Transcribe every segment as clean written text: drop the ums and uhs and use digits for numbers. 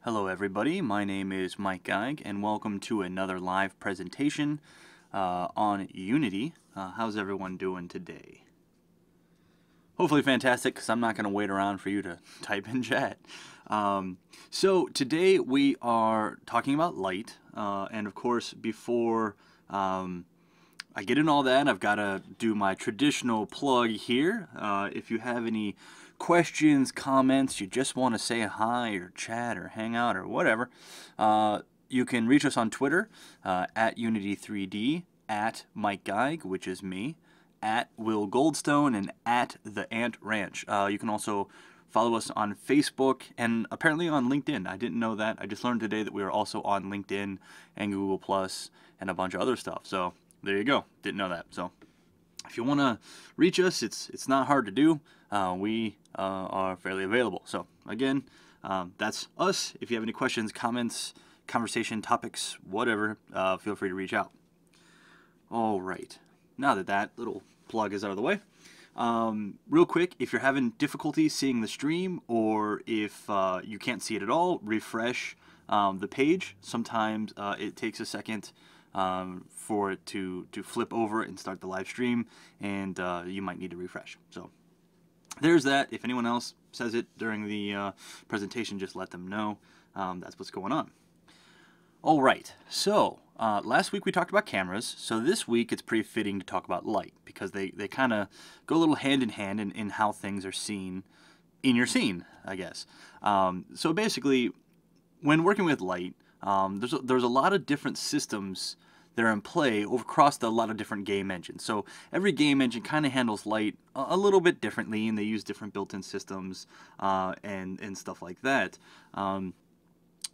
Hello everybody, my name is Mike Geig and welcome to another live presentation on Unity. How's everyone doing today? Hopefully fantastic, because I'm not going to wait around for you to type in chat. So today we are talking about light, and of course before I get in all that, I've got to do my traditional plug here. If you have any questions, comments, you just want to say hi or chat or hang out or whatever, you can reach us on Twitter at Unity3D, at Mike Geig, which is me, at Will Goldstone, and at The Ant Ranch. You can also follow us on Facebook and apparently on LinkedIn. I didn't know that. I just learned today that we are also on LinkedIn and Google Plus and a bunch of other stuff. So there you go. Didn't know that. So if you want to reach us, it's not hard to do. We are fairly available. So again, that's us. If you have any questions, comments, conversation topics, whatever, feel free to reach out. All right. Now that that little plug is out of the way, real quick, if you're having difficulty seeing the stream or if you can't see it at all, refresh the page. Sometimes it takes a second for it to flip over and start the live stream, and you might need to refresh. So there's that. If anyone else says it during the presentation, just let them know. That's what's going on. All right, so last week we talked about cameras, so this week it's pretty fitting to talk about light, because they kind of go a little hand in hand in how things are seen in your scene, I guess. So basically, when working with light, there's a lot of different systems that are in play across a lot of different game engines. So every game engine kind of handles light a little bit differently, and they use different built-in systems and stuff like that.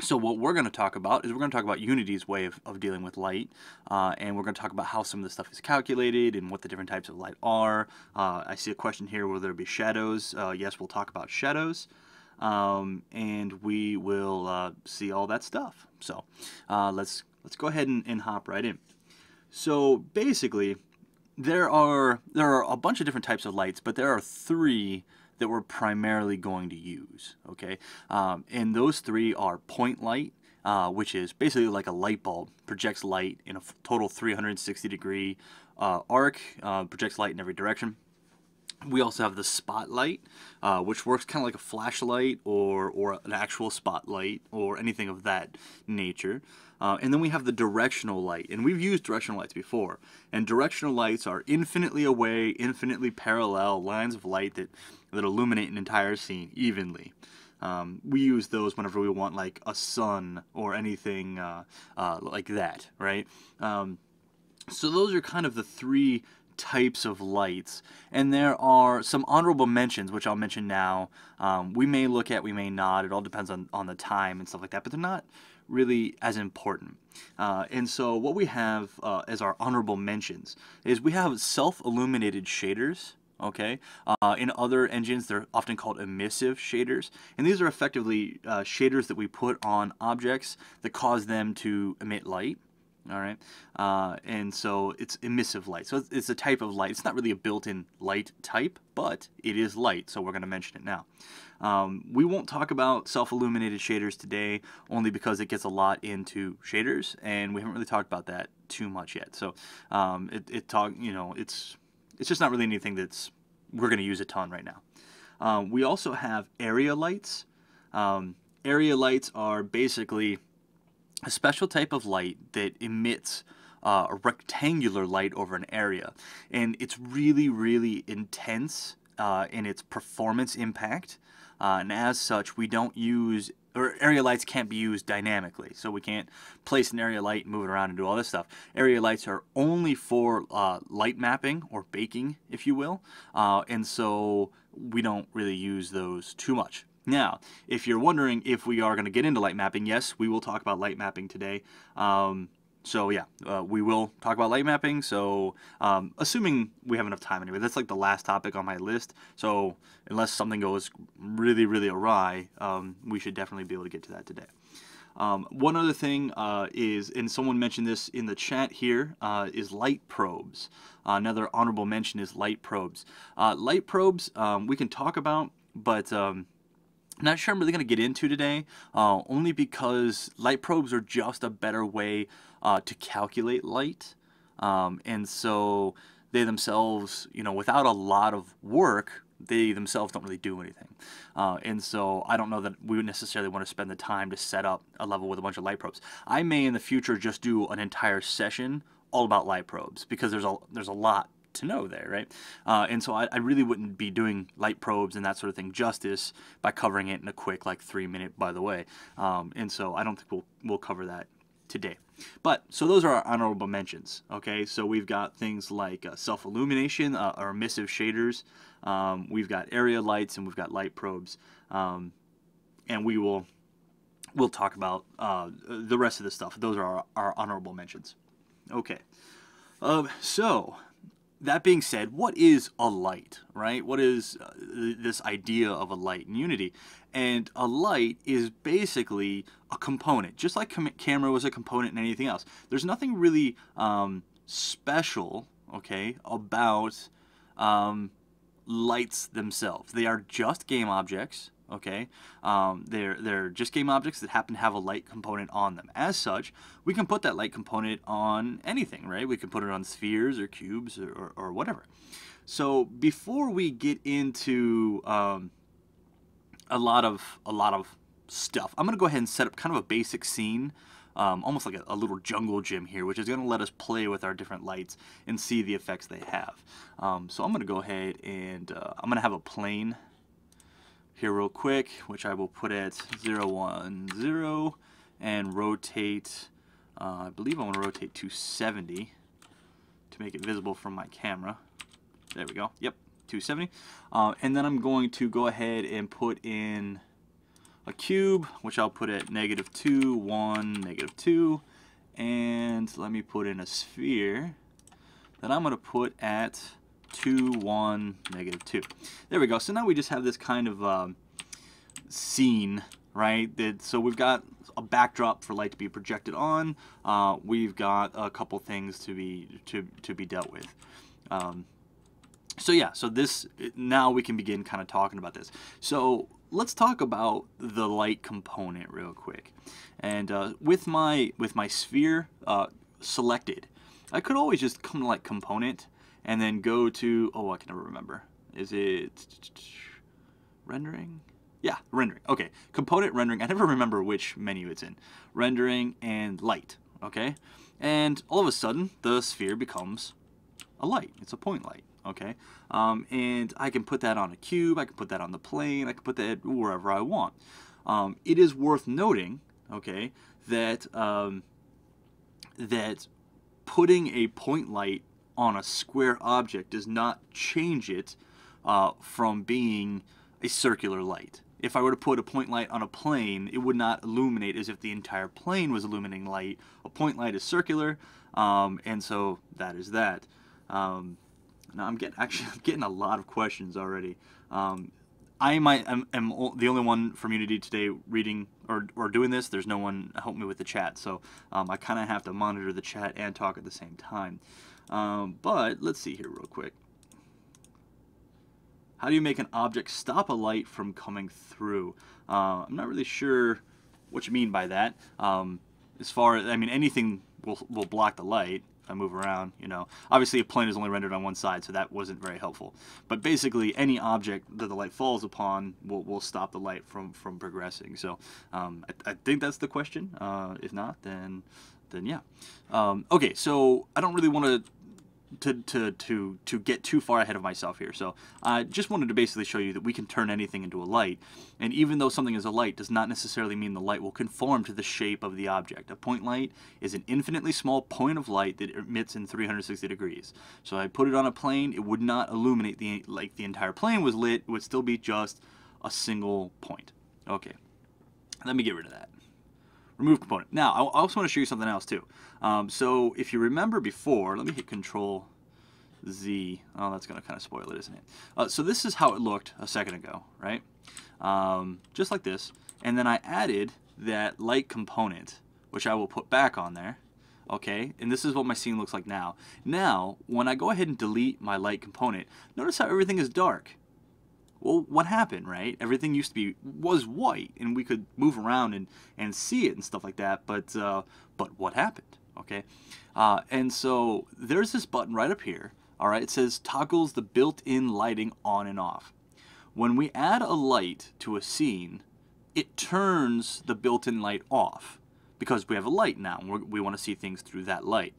So what we're going to talk about is we're going to talk about Unity's way of dealing with light, and we're going to talk about how some of the stuff is calculated and what the different types of light are. I see a question here, will there be shadows? Yes, we'll talk about shadows. And we will see all that stuff. So let's go ahead and hop right in. So basically, there are a bunch of different types of lights, but there are three that we're primarily going to use. Okay, and those three are point light, which is basically like a light bulb, projects light in a total 360-degree arc, projects light in every direction. We also have the spotlight, which works kind of like a flashlight or an actual spotlight or anything of that nature. And then we have the directional light, and we've used directional lights before. And directional lights are infinitely away, infinitely parallel lines of light that illuminate an entire scene evenly. We use those whenever we want like a sun or anything like that, right? So those are kind of the three types of lights, and there are some honorable mentions which I'll mention now. We may look at, we may not, it all depends on the time and stuff like that, but they're not really as important. And so what we have as our honorable mentions is we have self-illuminated shaders. Okay, in other engines they're often called emissive shaders, and these are effectively shaders that we put on objects that cause them to emit light. All right, and so it's emissive light. So it's a type of light. It's not really a built-in light type, but it is light, so we're going to mention it now. We won't talk about self-illuminated shaders today, only because it gets a lot into shaders, and we haven't really talked about that too much yet. So it's just not really anything that's we're going to use a ton right now. We also have area lights. Area lights are basically a special type of light that emits a rectangular light over an area, and it's really, really intense in its performance impact, and as such we don't use, or area lights can't be used dynamically, so we can't place an area light and move it around and do all this stuff. Area lights are only for light mapping or baking, if you will, and so we don't really use those too much. Now, if you're wondering if we are going to get into light mapping, yes, we will talk about light mapping today. So yeah, we will talk about light mapping, so assuming we have enough time anyway. That's like the last topic on my list, so unless something goes really, really awry, we should definitely be able to get to that today. One other thing is, and someone mentioned this in the chat here, is light probes. Another honorable mention is light probes. Light probes we can talk about, but Not sure I'm really going to get into today, only because light probes are just a better way to calculate light. And so they themselves, you know, without a lot of work, they themselves don't really do anything. And so I don't know that we would necessarily want to spend the time to set up a level with a bunch of light probes. I may in the future just do an entire session all about light probes, because there's a lot to know there, right? And so I really wouldn't be doing light probes and that sort of thing justice by covering it in a quick, like, 3-minute, by the way. And so I don't think we'll cover that today. But so those are our honorable mentions. Okay, so we've got things like self-illumination or emissive shaders. We've got area lights, and we've got light probes. And we'll talk about the rest of the stuff. Those are our honorable mentions. Okay. So that being said, what is a light, right? What is this idea of a light in Unity? And a light is basically a component, just like camera was a component in anything else. There's nothing really special, okay, about lights themselves. They are just game objects. Okay, they're just game objects that happen to have a light component on them. As such, we can put that light component on anything, right? We can put it on spheres or cubes or whatever. So before we get into a lot of stuff, I'm gonna go ahead and set up kind of a basic scene, almost like a little jungle gym here, which is gonna let us play with our different lights and see the effects they have. So I'm gonna go ahead and I'm gonna have a plane here real quick, which I will put at 0, 1, 0, and rotate, I believe I want to rotate 270 to make it visible from my camera. There we go. Yep, 270. And then I'm going to go ahead and put in a cube, which I'll put at -2, 1, -2. And let me put in a sphere that I'm going to put at 2, 1, -2. There we go. So now we just have this kind of scene, right? So we've got a backdrop for light to be projected on. We've got a couple things to be dealt with. So yeah, so this, now we can begin kind of talking about this. So let's talk about the light component real quick. And with my sphere selected, I could always just come to like component and then go to, oh, I can never remember. Is it rendering? Yeah, rendering. Okay, component rendering. I never remember which menu it's in. Rendering and light, okay? And all of a sudden, the sphere becomes a light. It's a point light, okay? And I can put that on a cube. I can put that on the plane. I can put that wherever I want. It is worth noting, okay, that, that putting a point light on a square object does not change it from being a circular light. If I were to put a point light on a plane, it would not illuminate as if the entire plane was illuminating light. A point light is circular, and so that is that. Now I'm getting a lot of questions already. I'm the only one from Unity today reading or doing this. There's no one helping me with the chat, so I kind of have to monitor the chat and talk at the same time. But let's see here real quick. How do you make an object stop a light from coming through? I'm not really sure what you mean by that. As far as, I mean, anything will block the light if I move around, you know. Obviously a plane is only rendered on one side, so that wasn't very helpful. But basically any object that the light falls upon will stop the light from progressing. So I think that's the question. If not, then yeah. Okay, so I don't really want to get too far ahead of myself here. So I just wanted to basically show you that we can turn anything into a light, and even though something is a light does not necessarily mean the light will conform to the shape of the object. A point light is an infinitely small point of light that emits in 360 degrees. So I put it on a plane, it would not illuminate like the entire plane was lit. It would still be just a single point. Okay, let me get rid of that. Remove component. Now, I also want to show you something else too. So if you remember before, let me hit Control Z. Oh, that's going to kind of spoil it, isn't it? So this is how it looked a second ago, right? Just like this. And then I added that light component, which I will put back on there. Okay, and this is what my scene looks like now. Now, when I go ahead and delete my light component, notice how everything is dark. Well, what happened, right? Everything was white, and we could move around and see it and stuff like that. But what happened? Okay, and so there's this button right up here. All right, it says toggles the built-in lighting on and off. When we add a light to a scene, it turns the built-in light off because we have a light now, and we want to see things through that light.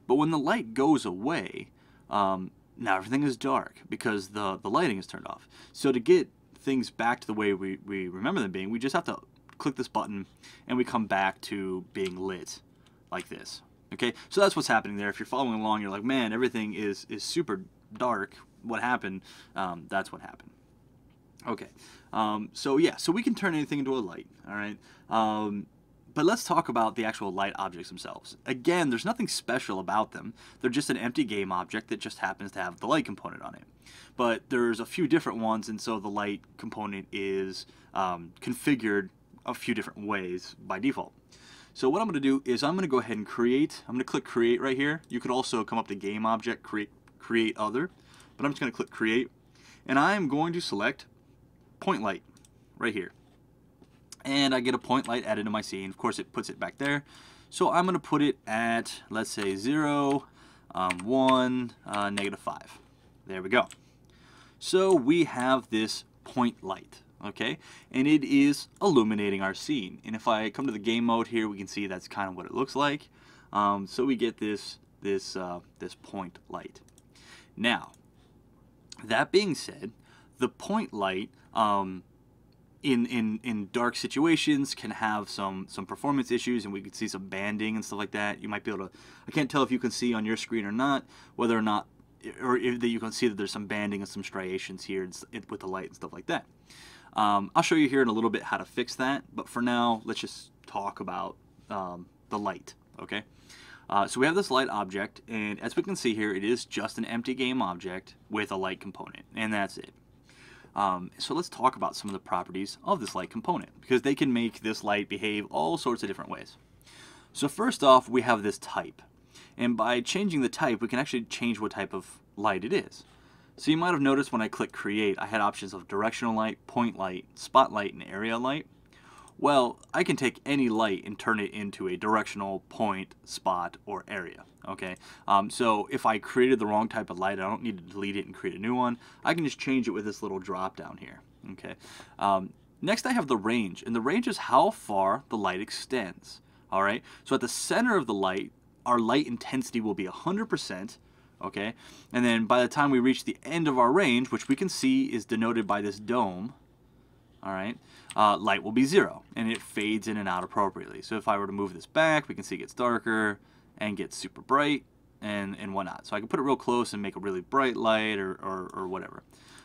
But when the light goes away, now everything is dark because the lighting is turned off. So to get things back to the way we remember them being, we just have to click this button and we come back to being lit like this. Okay, so that's what's happening there. If you're following along, you're like, man, everything is super dark. What happened? That's what happened. Okay, so yeah, so we can turn anything into a light, all right? But let's talk about the actual light objects themselves. Again, there's nothing special about them. They're just an empty game object that just happens to have the light component on it. But there's a few different ones, and so the light component is configured a few different ways by default. So what I'm going to do is I'm going to go ahead and create. I'm going to click create right here. You could also come up to game object, create other, but I'm just going to click create, and I'm going to select point light right here. And I get a point light added to my scene. Of course, it puts it back there. So I'm going to put it at, let's say, 0, 1, -5. There we go. So we have this point light, okay? And it is illuminating our scene. And if I come to the game mode here, we can see that's kind of what it looks like. So we get this point light. Now, that being said, the point light in dark situations can have some performance issues, and we can see some banding and stuff like that. You might be able to, I can't tell if you can see on your screen or not, whether or not, or if that you can see that there's some banding and some striations here with the light and stuff like that. I'll show you here in a little bit how to fix that, but for now, let's just talk about the light, okay? So we have this light object, and as we can see here, it is just an empty game object with a light component, and that's it. So let's talk about some of the properties of this light component, because they can make this light behave all sorts of different ways. So first off, we have this type. And by changing the type, we can actually change what type of light it is. So you might have noticed when I click create, I had options of directional light, point light, spotlight, and area light. Well, I can take any light and turn it into a directional, point, spot, or area. Okay, so if I created the wrong type of light, I don't need to delete it and create a new one. I can just change it with this little drop down here. Okay. Next, I have the range, and the range is how far the light extends. All right. So at the center of the light, our light intensity will be 100%. Okay, and then by the time we reach the end of our range, which we can see is denoted by this dome, all right, light will be 0, and it fades in and out appropriately. So if I were to move this back, we can see it gets darker and gets super bright and whatnot. So I can put it real close and make a really bright light or whatever.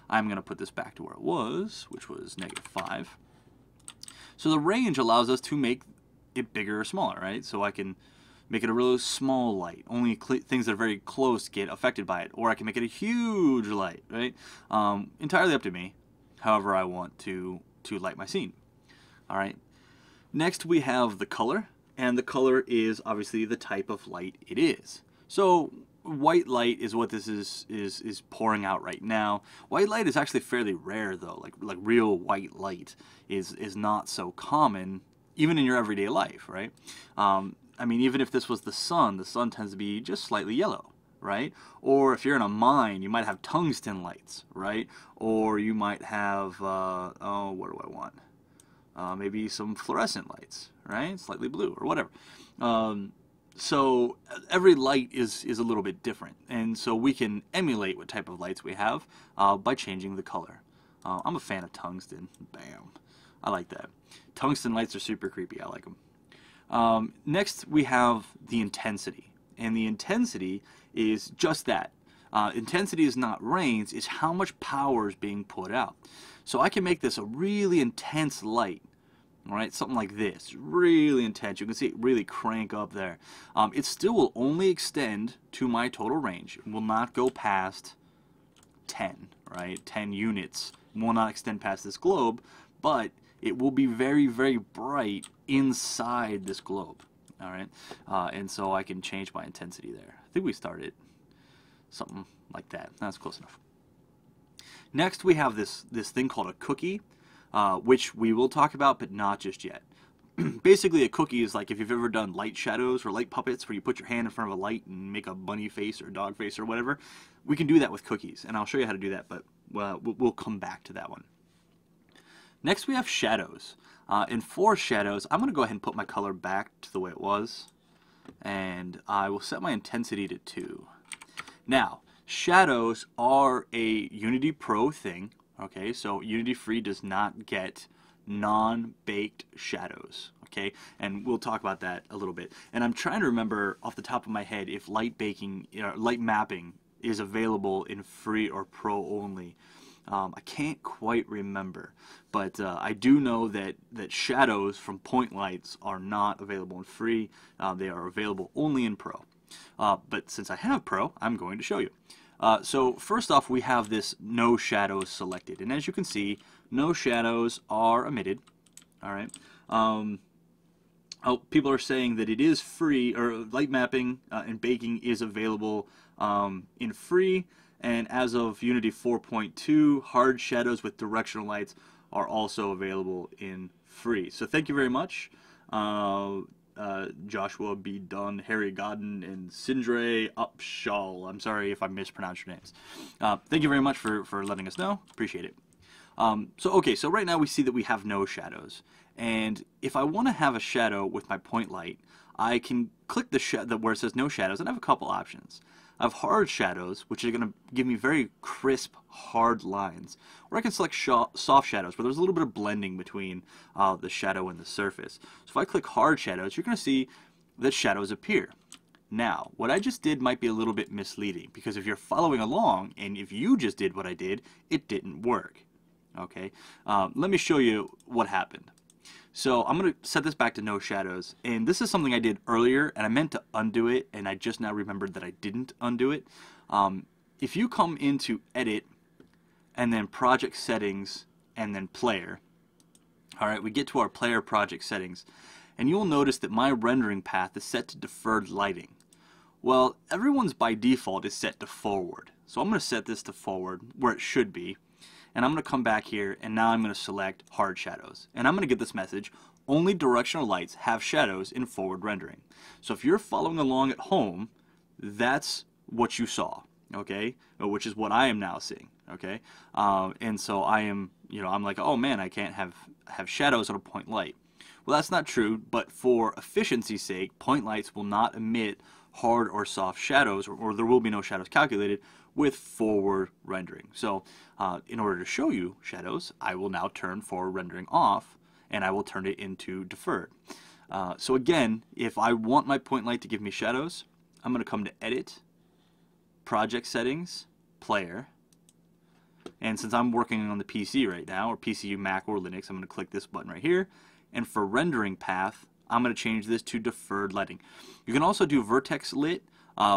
I'm going to put this back to where it was, which was -5. So the range allows us to make it bigger or smaller, right? So I can make it a really small light. Only things that are very close get affected by it. Or I can make it a huge light, right? Entirely up to me, however I want to light my scene. All right. Next, we have the color. And the color is obviously the type of light it is. So white light is what this is pouring out right now. White light is actually fairly rare, though. Like real white light is not so common, even in your everyday life, right? I mean, even if this was the sun tends to be just slightly yellow, right? Or if you're in a mine, you might have tungsten lights, right? Or you might have, oh, what do I want? Maybe some fluorescent lights, right? Slightly blue or whatever. So every light is a little bit different. And so we can emulate what type of lights we have by changing the color. I'm a fan of tungsten. Bam. I like that. Tungsten lights are super creepy. I like them. Next, we have the intensity. And the intensity is just that. Intensity is not range, it's how much power is being put out. So I can make this a really intense light. All right, something like this, really intense. You can see it really crank up there. It still will only extend to my total range. It will not go past 10, right? 10 units. It will not extend past this globe, but it will be very, very bright inside this globe. All right, and so I can change my intensity there. I think we started something like that. That's close enough. Next, we have this thing called a cookie, which we will talk about, but not just yet. Basically, a cookie is like if you've ever done light shadows or light puppets where you put your hand in front of a light and make a bunny face or a dog face or whatever. We can do that with cookies, and I'll show you how to do that, but we'll come back to that one. Next, we have shadows. And for shadows, I'm going to go ahead and put my color back to the way it was, and I will set my intensity to 2. Now, shadows are a Unity Pro thing, okay? So Unity Free does not get non-baked shadows, okay? And we'll talk about that a little bit. And I'm trying to remember off the top of my head if light mapping is available in Free or Pro only. I can't quite remember, but I do know that shadows from point lights are not available in Free. They are available only in Pro. But since I have Pro, I'm going to show you. So first off, we have this no shadows selected, and as you can see, no shadows are emitted. All right. People are saying that it is free, or light mapping and baking is available in Free, and as of Unity 4.2, hard shadows with directional lights are also available in Free. So thank you very much. Joshua B. Dunn, Harry Godden, and Sindre Upshaw. I'm sorry if I mispronounced your names. Thank you very much for letting us know. Appreciate it. So right now we see that we have no shadows. And if I want to have a shadow with my point light, I can click where it says no shadows, and I have a couple options. I have hard shadows, which are going to give me very crisp, hard lines. Or I can select soft shadows, where there's a little bit of blending between the shadow and the surface. So if I click hard shadows, you're going to see that shadows appear. Now, what I just did might be a little bit misleading, because if you're following along, and if you just did what I did, it didn't work. Okay, let me show you what happened. So I'm going to set this back to no shadows, and this is something I did earlier, and I meant to undo it, and I just now remembered that I didn't undo it. If you come into Edit, and then Project Settings, and then Player, alright, we get to our Player Project Settings, and you'll notice that my rendering path is set to Deferred Lighting. Well, everyone's by default is set to Forward, so I'm going to set this to Forward, where it should be. And I'm going to come back here, and now I'm going to select hard shadows. And I'm going to get this message: only directional lights have shadows in forward rendering. So if you're following along at home, that's what you saw, okay? Which is what I am now seeing, okay? And so I am, I'm like, oh man, I can't have shadows on a point light. Well, that's not true, but for efficiency's sake, point lights will not emit hard or soft shadows, or there will be no shadows calculated with forward rendering. So in order to show you shadows, I will now turn forward rendering off, and I will turn it into deferred. So again, if I want my point light to give me shadows, I'm going to come to Edit, Project Settings, Player, and since I'm working on the PC right now, or PC, Mac, or Linux, I'm going to click this button right here, and for rendering path, I'm going to change this to deferred lighting. You can also do vertex lit,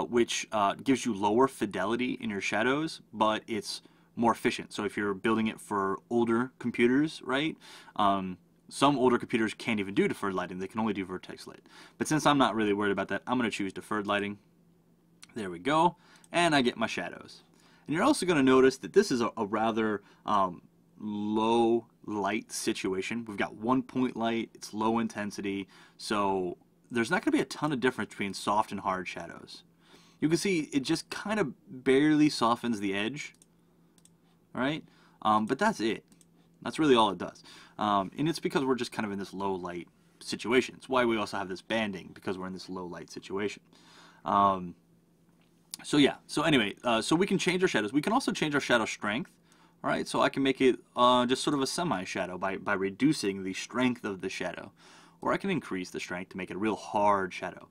which gives you lower fidelity in your shadows, but it's more efficient. So if you're building it for older computers, right? Some older computers can't even do deferred lighting. They can only do vertex lit. But since I'm not really worried about that, I'm going to choose deferred lighting. There we go. And I get my shadows. And you're also going to notice that this is a rather low light situation. We've got 1 point light, it's low intensity, so there's not going to be a ton of difference between soft and hard shadows. You can see it just kind of barely softens the edge, right? But that's it. That's really all it does. And it's because we're just kind of in this low light situation. It's why we also have this banding, because we're in this low light situation. So yeah, so anyway, so we can change our shadows. We can also change our shadow strength. All right, so I can make it just sort of a semi-shadow by reducing the strength of the shadow. Or I can increase the strength to make it a real hard shadow.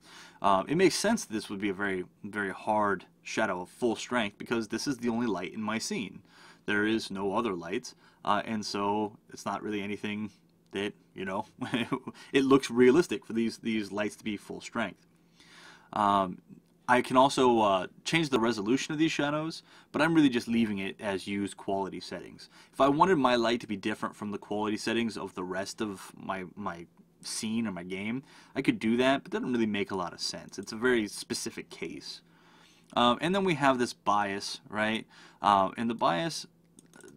It makes sense that this would be a very, very hard shadow of full strength, because this is the only light in my scene. There is no other lights, and so it's not really anything that, it looks realistic for these lights to be full strength. I can also change the resolution of these shadows, but I'm really just leaving it as use quality settings. If I wanted my light to be different from the quality settings of the rest of my scene or my game, I could do that, but that doesn't really make a lot of sense. It's a very specific case. And then we have this bias, right? And the bias,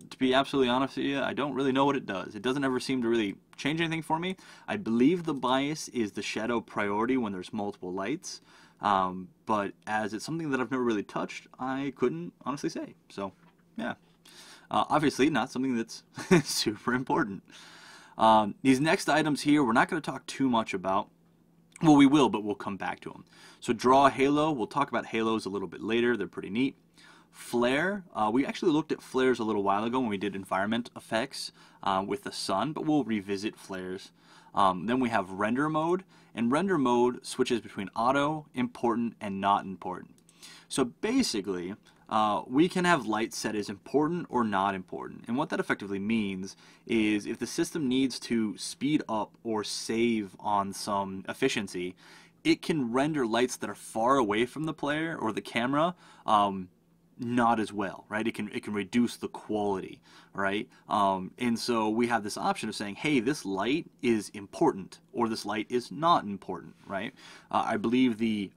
to be absolutely honest with you, I don't really know what it does. It doesn't ever seem to really change anything for me. I believe the bias is the shadow priority when there's multiple lights, but as it's something that I've never really touched, I couldn't honestly say. So, yeah. Obviously, not something that's super important. These next items here, we're not going to talk too much about. Well, we will, but we'll come back to them. So draw a halo. We'll talk about halos a little bit later. They're pretty neat. Flare. We actually looked at flares a little while ago when we did environment effects with the sun, but we'll revisit flares. Then we have render mode, and render mode switches between auto, important, and not important. So basically, we can have light set as important or not important. And what that effectively means is if the system needs to speed up or save on some efficiency, it can render lights that are far away from the player or the camera not as well, right? It can reduce the quality, right? And so we have this option of saying, hey, this light is important or this light is not important, right? I believe the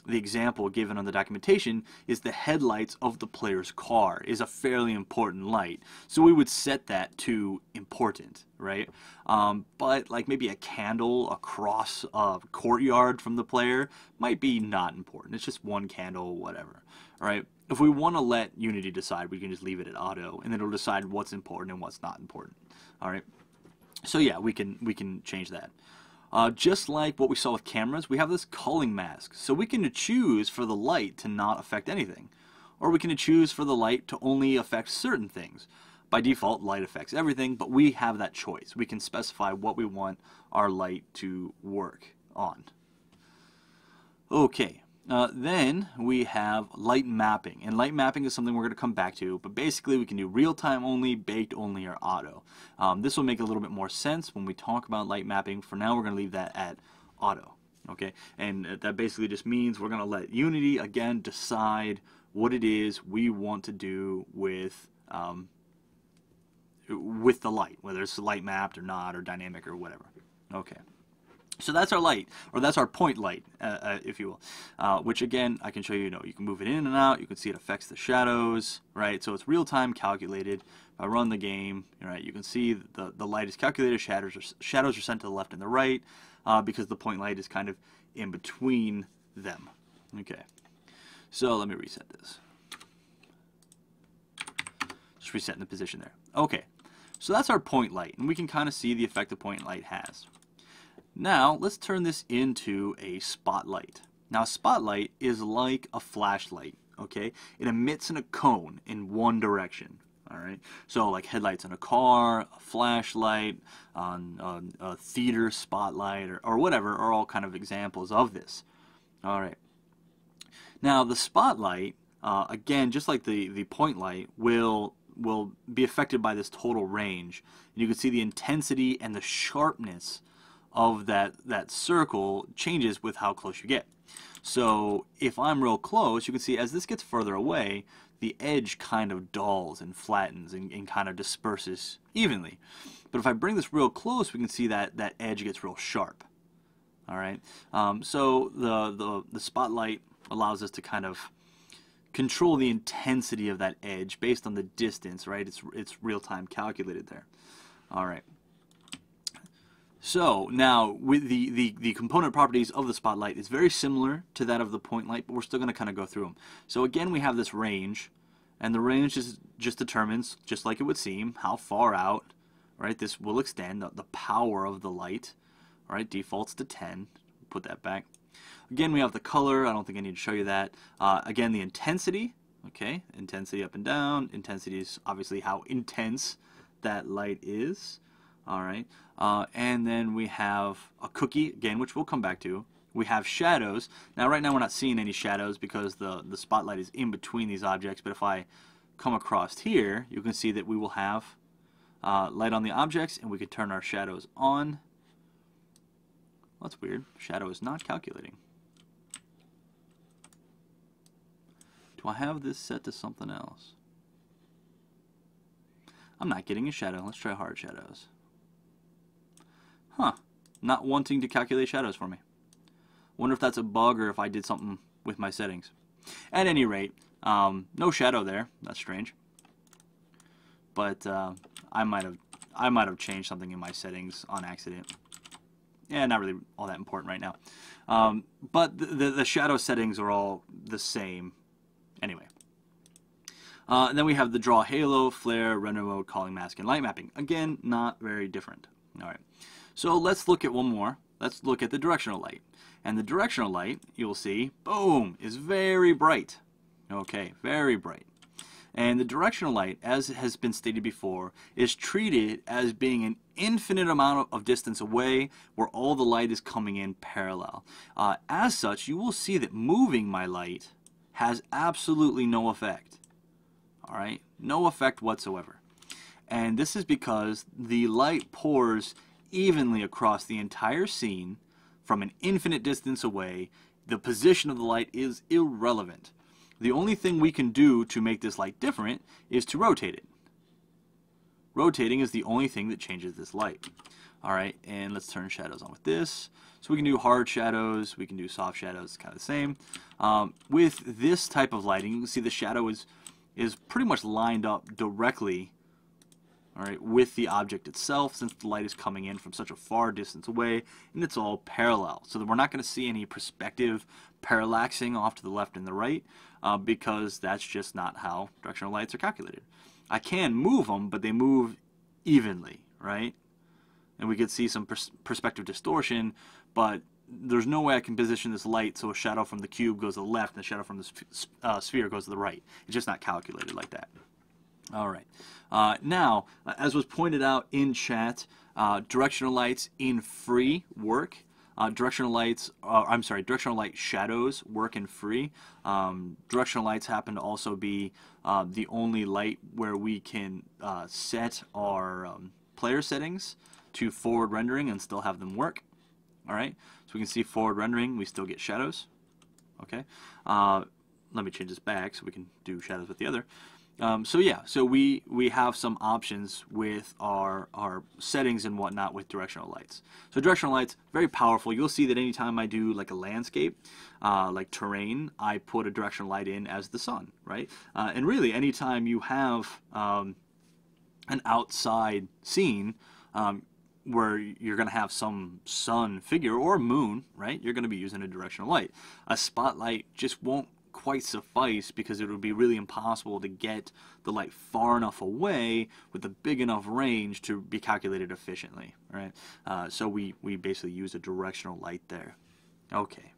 example given on the documentation is the headlights of the player's car is a fairly important light. So we would set that to important, right? But like maybe a candle across a courtyard from the player might be not important. It's just one candle, whatever, right? If we want to let Unity decide, we can just leave it at auto, and then it'll decide what's important and what's not important, all right? So yeah, we can change that. Just like what we saw with cameras, we have this culling mask. So we can choose for the light to not affect anything. Or we can choose for the light to only affect certain things. By default, light affects everything, but we have that choice. We can specify what we want our light to work on. Okay, then we have light mapping. And light mapping is something we're going to come back to, but basically we can do real-time only, baked only, or auto. This will make a little bit more sense when we talk about light mapping. For now, we're going to leave that at auto. Okay, and that basically just means we're going to let Unity, again, decide what it is we want to do with the light, whether it's light mapped or not, or dynamic or whatever. Okay. So that's our light, or that's our point light, if you will, which again, I can show you, you can move it in and out, you can see it affects the shadows, right? So it's real-time calculated. If I run the game, right, you can see the light is calculated, shadows are sent to the left and the right, because the point light is kind of in between them. Okay, so let me reset this. Just resetting the position there. Okay, so that's our point light, and we can kind of see the effect the point light has. Now, let's turn this into a spotlight. Now, a spotlight is like a flashlight, okay? It emits in a cone in one direction, all right? So, like headlights in a car, a flashlight, a theater spotlight, or whatever, are all kind of examples of this, all right? Now, the spotlight, again, just like the point light, will be affected by this total range. And you can see the intensity and the sharpness of that circle changes with how close you get. So if I'm real close, you can see as this gets further away, the edge kind of dulls and flattens and kind of disperses evenly. But if I bring this real close, we can see that edge gets real sharp. All right. So the spotlight allows us to kind of control the intensity of that edge based on the distance, right? It's real-time calculated there. All right. So now with the component properties of the spotlight is very similar to that of the point light, but we're still going to kind of go through them. So again, we have this range, and the range just determines, just like it would seem, how far out, right? This will extend the power of the light, right? Defaults to 10. Put that back. Again, we have the color. I don't think I need to show you that. Again, the intensity. Okay, intensity up and down. Intensity is obviously how intense that light is. All right, and then we have a cookie, again, which we'll come back to. We have shadows. Now, right now, we're not seeing any shadows because the spotlight is in between these objects, but if I come across here, you can see that we will have light on the objects, and we can turn our shadows on. Well, that's weird. Shadow is not calculating. Do I have this set to something else? I'm not getting a shadow. Let's try hard shadows. Huh. Not wanting to calculate shadows for me. Wonder if that's a bug or if I did something with my settings. At any rate, no shadow there. That's strange. but I might have changed something in my settings on accident. Yeah, not really all that important right now. But the shadow settings are all the same anyway. And then we have the draw halo, flare, render mode, calling mask, and light mapping. Again, not very different. All right. So let's look at one more. Let's look at the directional light. And the directional light, you'll see, boom, is very bright. Okay, very bright. And the directional light, as has been stated before, is treated as being an infinite amount of distance away where all the light is coming in parallel. As such, you will see that moving my light has absolutely no effect. All right, no effect whatsoever. And this is because the light pours evenly across the entire scene from an infinite distance away. The position of the light is irrelevant. The only thing we can do to make this light different is to rotate it. Rotating is the only thing that changes this light. All right, and let's turn shadows on with this. So we can do hard shadows, we can do soft shadows, kind of the same. With this type of lighting, you can see the shadow is pretty much lined up directly, all right, with the object itself, since the light is coming in from such a far distance away, and it's all parallel. So that we're not going to see any perspective parallaxing off to the left and the right, because that's just not how directional lights are calculated. I can move them, but they move evenly, right? And we could see some perspective distortion, but there's no way I can position this light so a shadow from the cube goes to the left and a shadow from the sphere goes to the right. It's just not calculated like that. All right. Now, as was pointed out in chat, directional lights in free work. Directional light shadows work in free. Directional lights happen to also be the only light where we can set our player settings to forward rendering and still have them work. All right, so we can see forward rendering, we still get shadows. Okay, let me change this back so we can do shadows with the other. So yeah, so we have some options with our settings and whatnot with directional lights. So directional lights, very powerful. You'll see that anytime I do like a landscape, like terrain, I put a directional light in as the sun, right? And really, anytime you have an outside scene, where you're going to have some sun figure or moon, right? You're going to be using a directional light. A spotlight just won't quite suffice because it would be really impossible to get the light far enough away with a big enough range to be calculated efficiently, right? So we basically use a directional light there. Okay,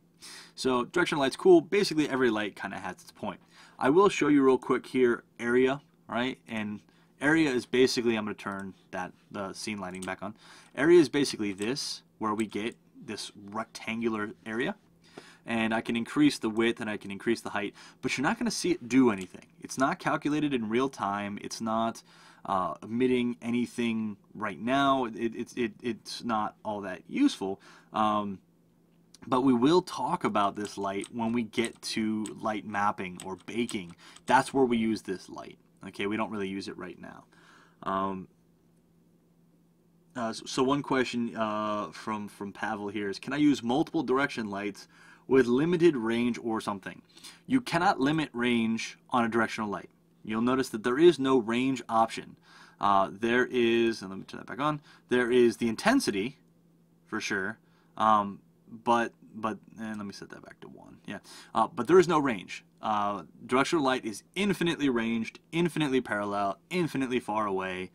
so directional light's cool. Basically every light kind of has its point. I will show you real quick here area, right? And area is basically, I'm going to turn the scene lighting back on. Area is basically this, where we get this rectangular area. And I can increase the width and I can increase the height, but you're not going to see it do anything. It's not calculated in real time. It's not emitting anything right now. It's not all that useful. But we will talk about this light when we get to light mapping or baking. That's where we use this light. Okay, we don't really use it right now. So one question from Pavel here is, can I use multiple direction lights with limited range or something? You cannot limit range on a directional light. You'll notice that there is no range option. There is, and let me turn that back on, there is the intensity, for sure, and let me set that back to 1. Yeah, but there is no range. Directional light is infinitely ranged, infinitely parallel, infinitely far away,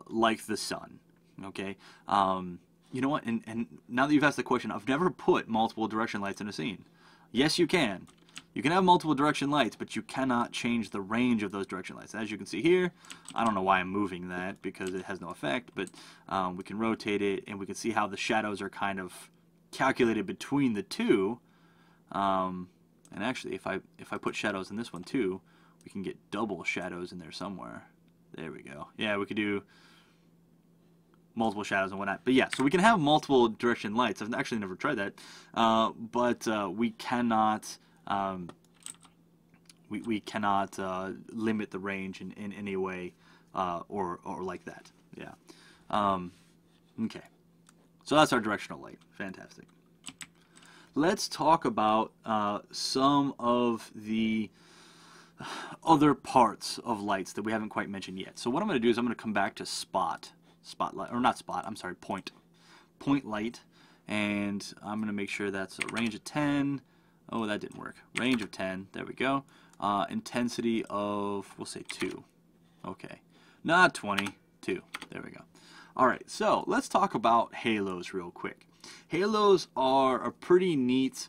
like the sun. Okay, you know what? And now that you've asked the question, I've never put multiple direction lights in a scene. Yes, you can. You can have multiple direction lights, but you cannot change the range of those direction lights. As you can see here, I don't know why I'm moving that because it has no effect, but we can rotate it and we can see how the shadows are kind of calculated between the two. And actually, if I put shadows in this one too, we can get double shadows in there somewhere. There we go. Yeah, we could do multiple shadows and whatnot. But yeah, so we can have multiple direction lights. I've actually never tried that, but we cannot we cannot limit the range in any way or like that. Yeah. Okay. So that's our directional light. Fantastic. Let's talk about some of the other parts of lights that we haven't quite mentioned yet. So what I'm going to do is I'm going to come back to spotlight, or not spot, I'm sorry, point light, and I'm going to make sure that's a range of 10. Oh, that didn't work. Range of 10, there we go. Intensity of, we'll say 2. Okay, not 20, 2, there we go. Alright, so let's talk about halos real quick. Halos are a pretty neat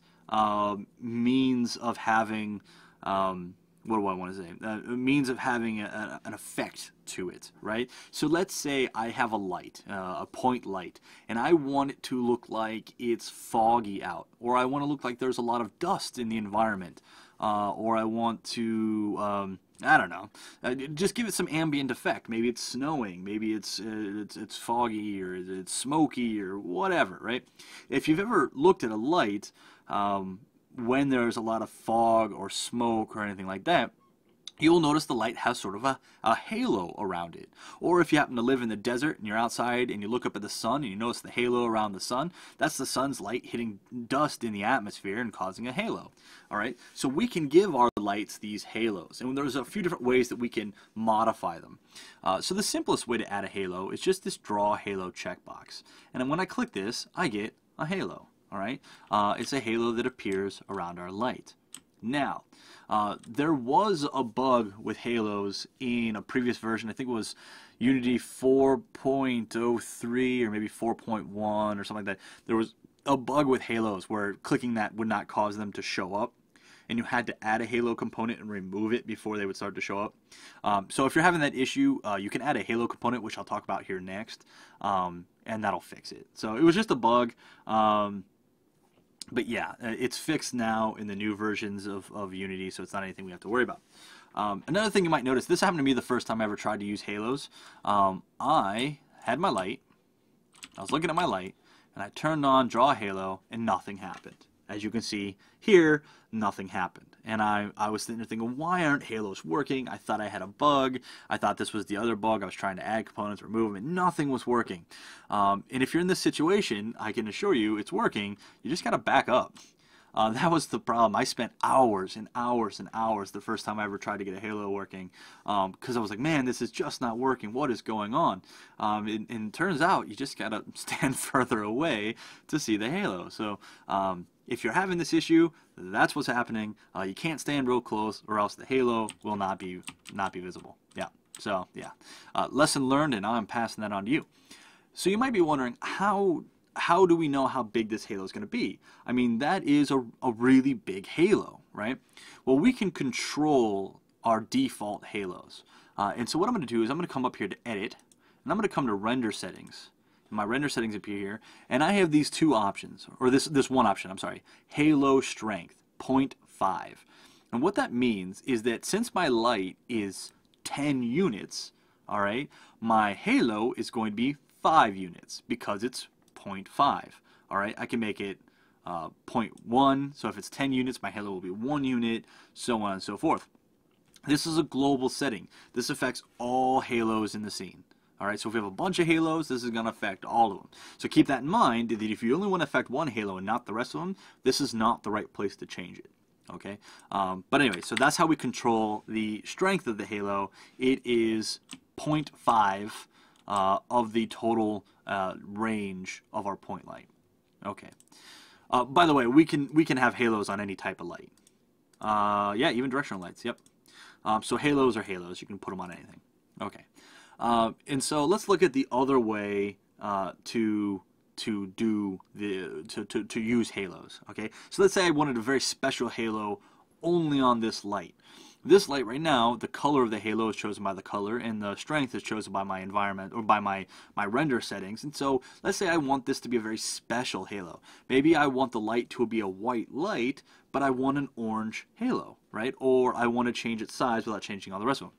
means of having, what do I want to say? A means of having an effect to it, right? So let's say I have a light, a point light, and I want it to look like it's foggy out, or I want to look like there's a lot of dust in the environment, or I want to, I don't know, just give it some ambient effect. Maybe it's snowing, maybe it's foggy, or it's smoky, or whatever, right? If you've ever looked at a light, when there's a lot of fog or smoke or anything like that, you'll notice the light has sort of a halo around it. Or if you happen to live in the desert and you're outside and you look up at the sun and you notice the halo around the sun, that's the sun's light hitting dust in the atmosphere and causing a halo. Alright, so we can give our lights these halos, and there's a few different ways that we can modify them. So the simplest way to add a halo is just this draw halo checkbox. And then when I click this, I get a halo. Alright, it's a halo that appears around our light. Now, there was a bug with halos in a previous version. I think it was Unity 4.03 or maybe 4.1 or something like that. There was a bug with halos where clicking that would not cause them to show up, and you had to add a halo component and remove it before they would start to show up. So if you're having that issue, you can add a halo component, which I'll talk about here next, and that'll fix it. So it was just a bug. But yeah, it's fixed now in the new versions of Unity, so it's not anything we have to worry about. Another thing you might notice, this happened to me the first time I ever tried to use halos. I had my light, I was looking at my light, and I turned on draw a halo, and nothing happened. As you can see here, nothing happened. And I was sitting there thinking, why aren't halos working? I thought I had a bug. I thought this was the other bug. I was trying to add components, remove them, and nothing was working. And if you're in this situation, I can assure you it's working. You just got to back up. That was the problem. I spent hours and hours and hours the first time I ever tried to get a halo working, because I was like, man, this is just not working. What is going on? And it turns out you just got to stand further away to see the halo. So if you're having this issue, that's what's happening. You can't stand real close, or else the halo will not be visible. Yeah. So yeah, lesson learned, and I'm passing that on to you. So you might be wondering, how do we know how big this halo is going to be? I mean, that is a really big halo, right? Well, we can control our default halos. And so what I'm going to do is I'm going to come up here to Edit, and I'm going to come to Render Settings. My render settings appear here, and I have these two options, or this one option, I'm sorry, halo strength, 0.5. And what that means is that since my light is 10 units, alright, my halo is going to be 5 units because it's 0.5. Alright, I can make it 0.1, so if it's 10 units, my halo will be 1 unit, so on and so forth. This is a global setting. This affects all halos in the scene. Alright, so if we have a bunch of halos, this is going to affect all of them. So keep that in mind, that if you only want to affect one halo and not the rest of them, this is not the right place to change it. Okay, but anyway, so that's how we control the strength of the halo. It is 0.5 of the total range of our point light. Okay. By the way, we can have halos on any type of light. Yeah, even directional lights. Yep. So halos are halos. You can put them on anything. Okay. And so let's look at the other way to use halos. Okay, so let's say I wanted a very special halo only on this light. This light right now, the color of the halo is chosen by the color, and the strength is chosen by my environment, or by my render settings. And so let's say I want this to be a very special halo. Maybe I want the light to be a white light, but I want an orange halo, right? Or I want to change its size without changing all the rest of them.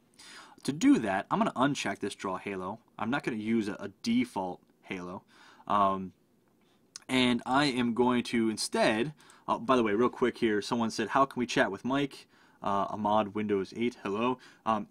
To do that, I'm going to uncheck this draw halo. I'm not going to use a default halo. And I am going to instead, by the way, real quick here, someone said, how can we chat with Mike? Ahmad Windows 8, hello.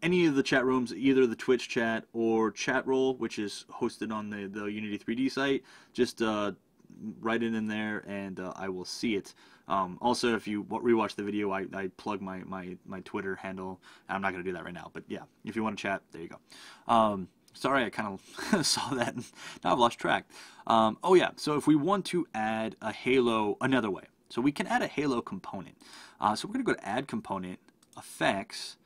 Any of the chat rooms, either the Twitch chat or Chatroll, which is hosted on the Unity3D site, just write it in there and I will see it. Also, if you rewatch the video, I plug my Twitter handle. I'm not going to do that right now, but yeah, if you want to chat, there you go. Sorry, I kind of saw that, and now I've lost track. Oh yeah, so if we want to add a halo another way, so we can add a halo component. So we're going to go to Add Component, Effects,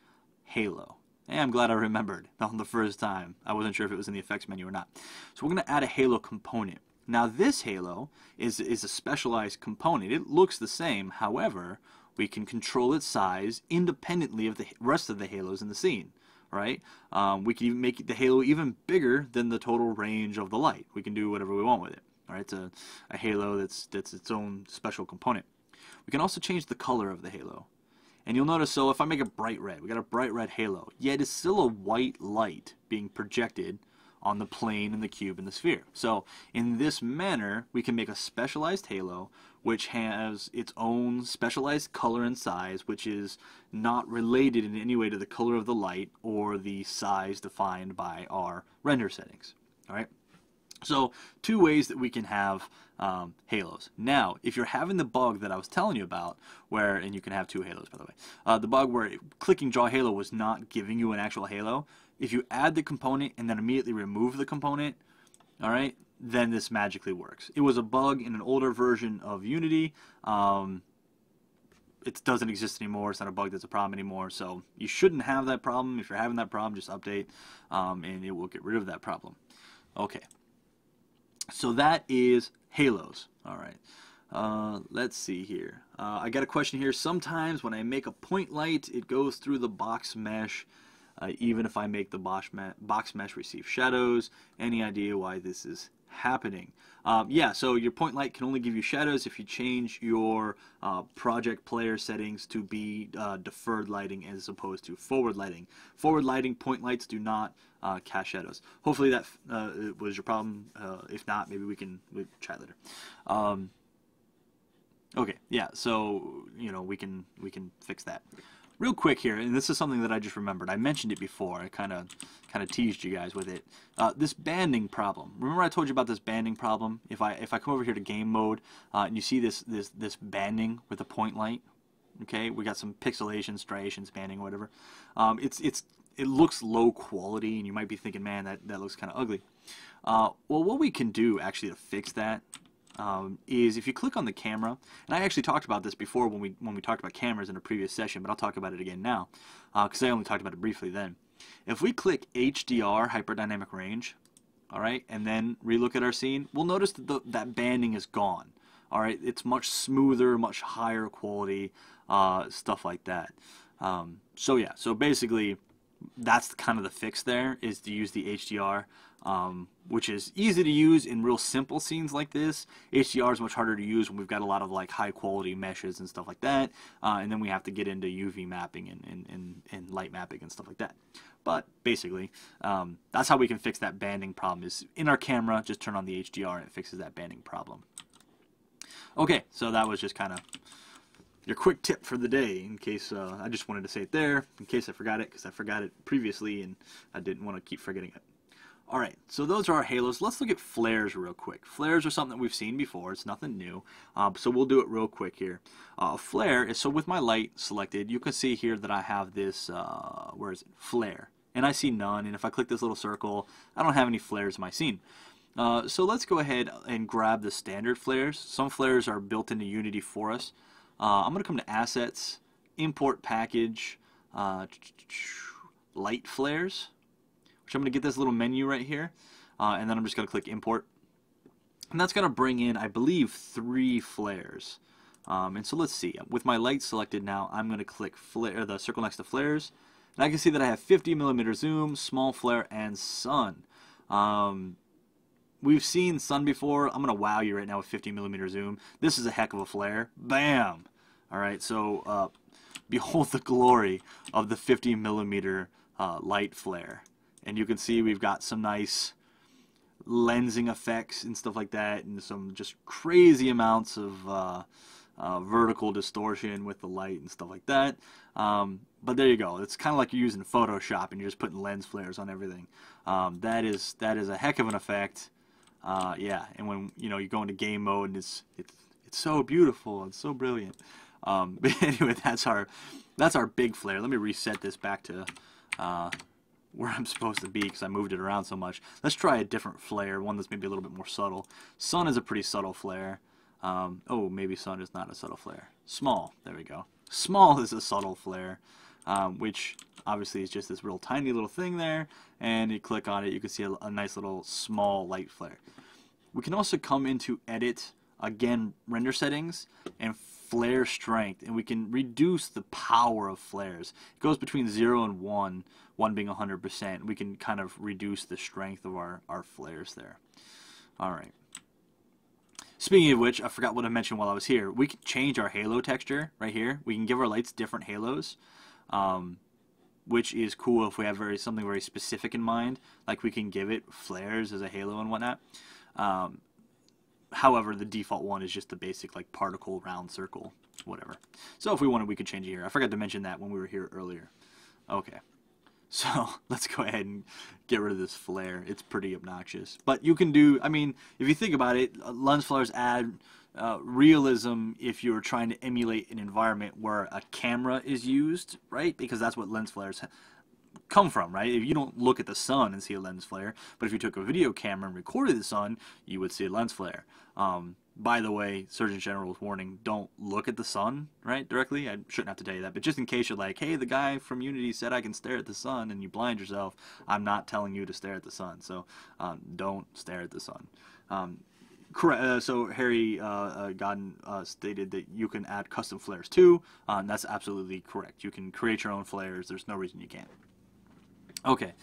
Halo. And I'm glad I remembered on the first time. I wasn't sure if it was in the effects menu or not. So we're going to add a halo component. Now this halo is a specialized component. It looks the same, however, we can control its size independently of the rest of the halos in the scene. Right? We can even make the halo even bigger than the total range of the light. We can do whatever we want with it. Right? It's a halo that's its own special component. We can also change the color of the halo. And you'll notice, so if I make it bright red, we got a bright red halo, yet it's still a white light being projected on the plane and the cube and the sphere. So in this manner, we can make a specialized halo which has its own specialized color and size, which is not related in any way to the color of the light or the size defined by our render settings. All right. So 2 ways that we can have halos. Now, if you're having the bug that I was telling you about, where, and you can have 2 halos by the way, the bug where clicking draw halo was not giving you an actual halo, if you add the component and then immediately remove the component, all right, then this magically works. It was a bug in an older version of Unity. It doesn't exist anymore. It's not a bug that's a problem anymore. So you shouldn't have that problem. If you're having that problem, just update and it will get rid of that problem. Okay. So that is halos. All right. Let's see here. I got a question here. Sometimes when I make a point light, it goes through the box mesh. Even if I make the box mesh receive shadows. Any idea why this is happening? Yeah, so your point light can only give you shadows if you change your project player settings to be deferred lighting as opposed to forward lighting. Forward lighting point lights do not cast shadows. Hopefully that was your problem. If not, maybe we can chat later. Okay, yeah, so you know we can fix that. Real quick here, and this is something that I just remembered. I mentioned it before. I kind of teased you guys with it. This banding problem. Remember I told you about this banding problem? If I come over here to game mode and you see this banding with a point light, okay, we got some pixelation, striations, banding, whatever. It looks low quality, and you might be thinking, man, that looks kind of ugly. Well, what we can do actually to fix that. Is if you click on the camera, and I actually talked about this before when we talked about cameras in a previous session, but I'll talk about it again now because I only talked about it briefly then. If we click HDR, hyperdynamic range, all right, and then relook at our scene, we'll notice that that banding is gone. All right, it's much smoother, much higher quality, stuff like that. So yeah, so basically that's kind of the fix there, is to use the HDR. Which is easy to use in real simple scenes like this. HDR is much harder to use when we've got a lot of like high quality meshes and stuff like that, and then we have to get into UV mapping and light mapping and stuff like that. But basically, that's how we can fix that banding problem, is in our camera, just turn on the HDR and it fixes that banding problem. Okay, so that was just kind of your quick tip for the day, in case I just wanted to say it there, in case I forgot it, because I forgot it previously and I didn't want to keep forgetting it. Alright, so those are our halos. Let's look at flares real quick. Flares are something that we've seen before. It's nothing new. So we'll do it real quick here. A flare is, so with my light selected, you can see here that I have this, where is it? Flare. And I see none. And if I click this little circle, I don't have any flares in my scene. So let's go ahead and grab the standard flares. Some flares are built into Unity for us. I'm going to come to Assets, Import Package, Light Flares. Which I'm going to get this little menu right here, and then I'm just going to click Import. And that's going to bring in, I believe, 3 flares. And so let's see. With my light selected now, I'm going to click flare, the circle next to flares. And I can see that I have 50mm zoom, small flare, and sun. We've seen sun before. I'm going to wow you right now with 50mm zoom. This is a heck of a flare. Bam! Alright, so behold the glory of the 50mm light flare. And you can see we've got some nice lensing effects and stuff like that, and some just crazy amounts of vertical distortion with the light and stuff like that. But there you go. It's kind of like you're using Photoshop and you're just putting lens flares on everything. That is a heck of an effect. Yeah, and when you go into game mode, and it's It's so beautiful. It's so brilliant. But anyway, that's our big flare. Let me reset this back to where I'm supposed to be because I moved it around so much. Let's try a different flare, one that's maybe a little bit more subtle. Sun is a pretty subtle flare. Oh, maybe sun is not a subtle flare. Small, there we go. Small is a subtle flare, which obviously is just this real tiny little thing there, and you click on it, you can see a nice little small light flare. We can also come into edit, again, render settings, and flare strength, and we can reduce the power of flares. It goes between 0 and 1, 1 being 100%. We can kind of reduce the strength of our flares there. Alright. Speaking of which, I forgot what I mentioned while I was here. We can change our halo texture right here. We can give our lights different halos, which is cool if we have something very specific in mind. Like we can give it flares as a halo and whatnot. However, the default one is just the basic like particle, round, circle, whatever. So if we wanted, we could change it here. I forgot to mention that when we were here earlier. Okay. So let's go ahead and get rid of this flare. It's pretty obnoxious. But you can do, I mean, if you think about it, lens flares add realism if you're trying to emulate an environment where a camera is used, right? Because that's what lens flares come from, right? If you don't look at the sun and see a lens flare, but if you took a video camera and recorded the sun, you would see a lens flare. By the way, Surgeon General's warning, don't look at the sun, right, directly. I shouldn't have to tell you that, but just in case you're like, hey, the guy from Unity said I can stare at the sun, and you blind yourself, I'm not telling you to stare at the sun, so don't stare at the sun. So Harry Godden stated that you can add custom flares too, and that's absolutely correct. You can create your own flares. There's no reason you can't. Okay,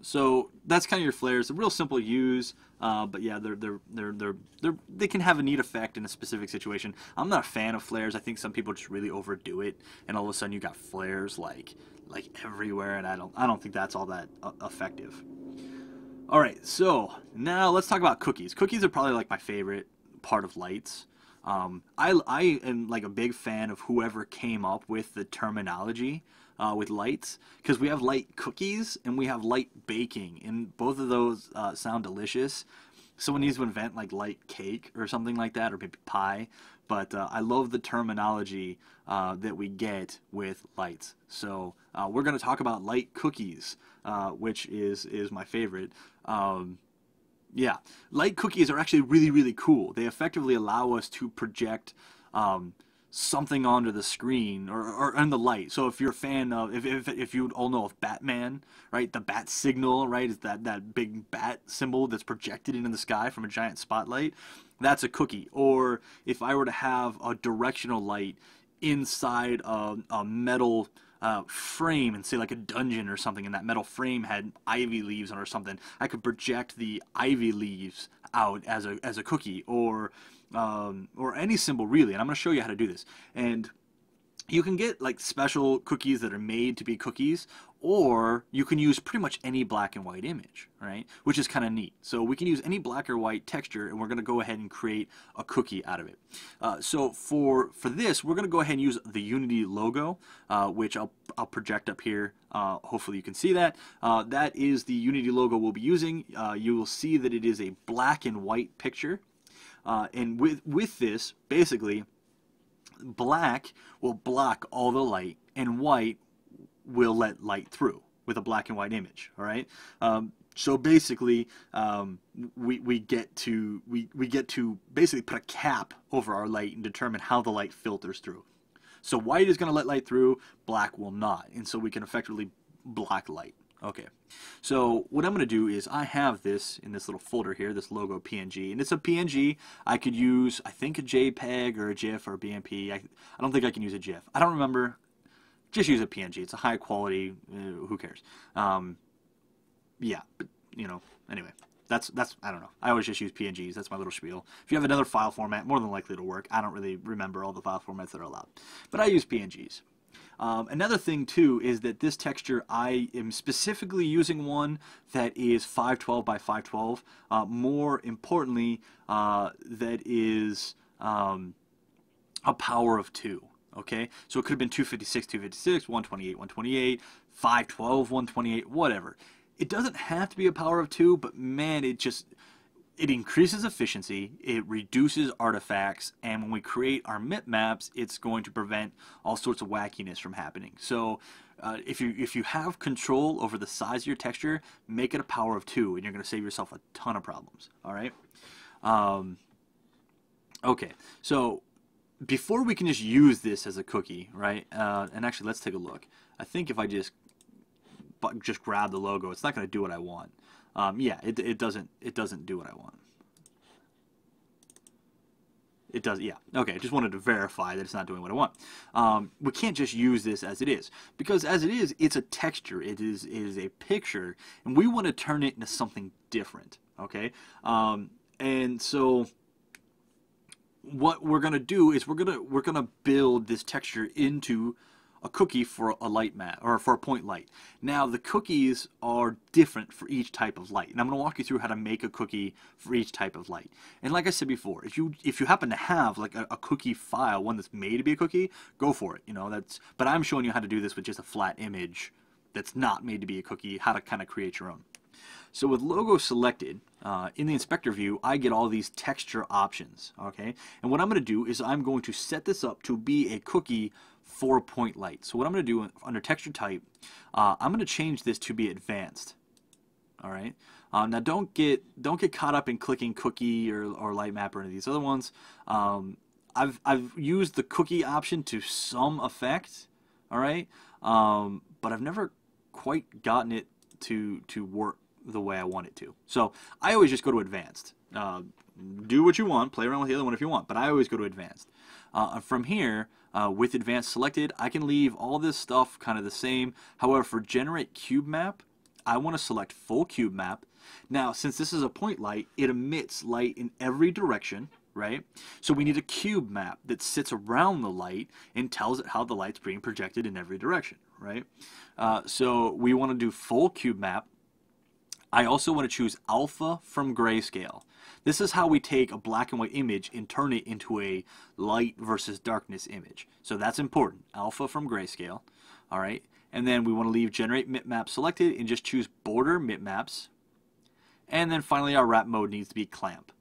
so that's kind of your flares. They're real simple to use, but yeah, they can have a neat effect in a specific situation. I'm not a fan of flares. I think some people just really overdo it, and all of a sudden you got flares like everywhere, and I don't think that's all that effective. All right, so now let's talk about cookies. Cookies are probably like my favorite part of lights. I am like a big fan of whoever came up with the terminology with lights, because we have light cookies and we have light baking, and both of those sound delicious. Someone needs to invent like light cake or something like that, or maybe pie. But I love the terminology that we get with lights. So we're going to talk about light cookies, which is my favorite. Yeah, light cookies are actually really, really cool. They effectively allow us to project something onto the screen or in the light. So if you're a fan of, if you all know of Batman, right, the bat signal, right, is that big bat symbol that's projected into the sky from a giant spotlight. That's a cookie. Or if I were to have a directional light inside a metal frame, and say like a dungeon or something, and that metal frame had ivy leaves on it or something, I could project the ivy leaves out as a cookie, or any symbol really. And I'm going to show you how to do this. And you can get like special cookies that are made to be cookies, or you can use pretty much any black and white image, right? Which is kind of neat. So we can use any black or white texture, and we're going to go ahead and create a cookie out of it. So for this, we're going to go ahead and use the Unity logo, which I'll project up here. Hopefully you can see that. That is the Unity logo we'll be using. You will see that it is a black and white picture. And with this, basically, black will block all the light, and white will let light through with a black and white image. All right. So basically, we get to basically put a cap over our light and determine how the light filters through. So white is going to let light through, black will not, and so we can effectively block light. Okay, so what I'm going to do is I have this in this little folder here, this logo PNG, and it's a PNG. I could use, I think, a JPEG or a GIF or a BMP. I don't think I can use a GIF. I don't remember. Just use a PNG. It's a high quality. Who cares? Yeah, but you know. Anyway, that's I don't know. I always just use PNGs. That's my little spiel. If you have another file format, more than likely it'll work. I don't really remember all the file formats that are allowed, but I use PNGs. Another thing too is that this texture, I am specifically using one that is 512 by 512. More importantly, that is a power of 2. Okay, so it could have been 256, 256, 128, 128, 512, 128, whatever. It doesn't have to be a power of 2, but man, it just, it increases efficiency, it reduces artifacts, and when we create our mip maps, it's going to prevent all sorts of wackiness from happening. So if you have control over the size of your texture, make it a power of 2, and you're going to save yourself a ton of problems. All right. Okay. So before we can just use this as a cookie, right? And actually, let's take a look. I think if I just grab the logo, it's not going to do what I want. Yeah, it doesn't do what I want. It does, yeah. Okay, I just wanted to verify that it's not doing what I want. We can't just use this as it is, because as it is, it's a texture. It is a picture, and we want to turn it into something different. Okay, and so what we're gonna do is we're gonna build this texture into a cookie for a light map, or for a point light. Now the cookies are different for each type of light, and I'm going to walk you through how to make a cookie for each type of light. And like I said before, if you happen to have like a cookie file, one that's made to be a cookie, go for it. You know, but I'm showing you how to do this with just a flat image that's not made to be a cookie, how to kind of create your own. So with logo selected, in the inspector view, I get all these texture options, okay? And what I'm going to do is I'm going to set this up to be a cookie for point light. So what I'm going to do under texture type, I'm going to change this to be advanced. All right. Now don't get caught up in clicking cookie or light map or any of these other ones. I've used the cookie option to some effect. All right. But I've never quite gotten it to work the way I want it to. So I always just go to advanced. Do what you want, play around with the other one if you want, but I always go to advanced. From here, with advanced selected, I can leave all this stuff kind of the same. However, for generate cube map, I want to select full cube map. Now, since this is a point light, it emits light in every direction, right? So we need a cube map that sits around the light and tells it how the light's being projected in every direction, right? So we want to do full cube map. I also want to choose alpha from grayscale. This is how we take a black and white image and turn it into a light versus darkness image. So that's important. Alpha from grayscale. All right. And then we want to leave generate mip map selected and just choose border mip maps. And then finally our wrap mode needs to be clamp.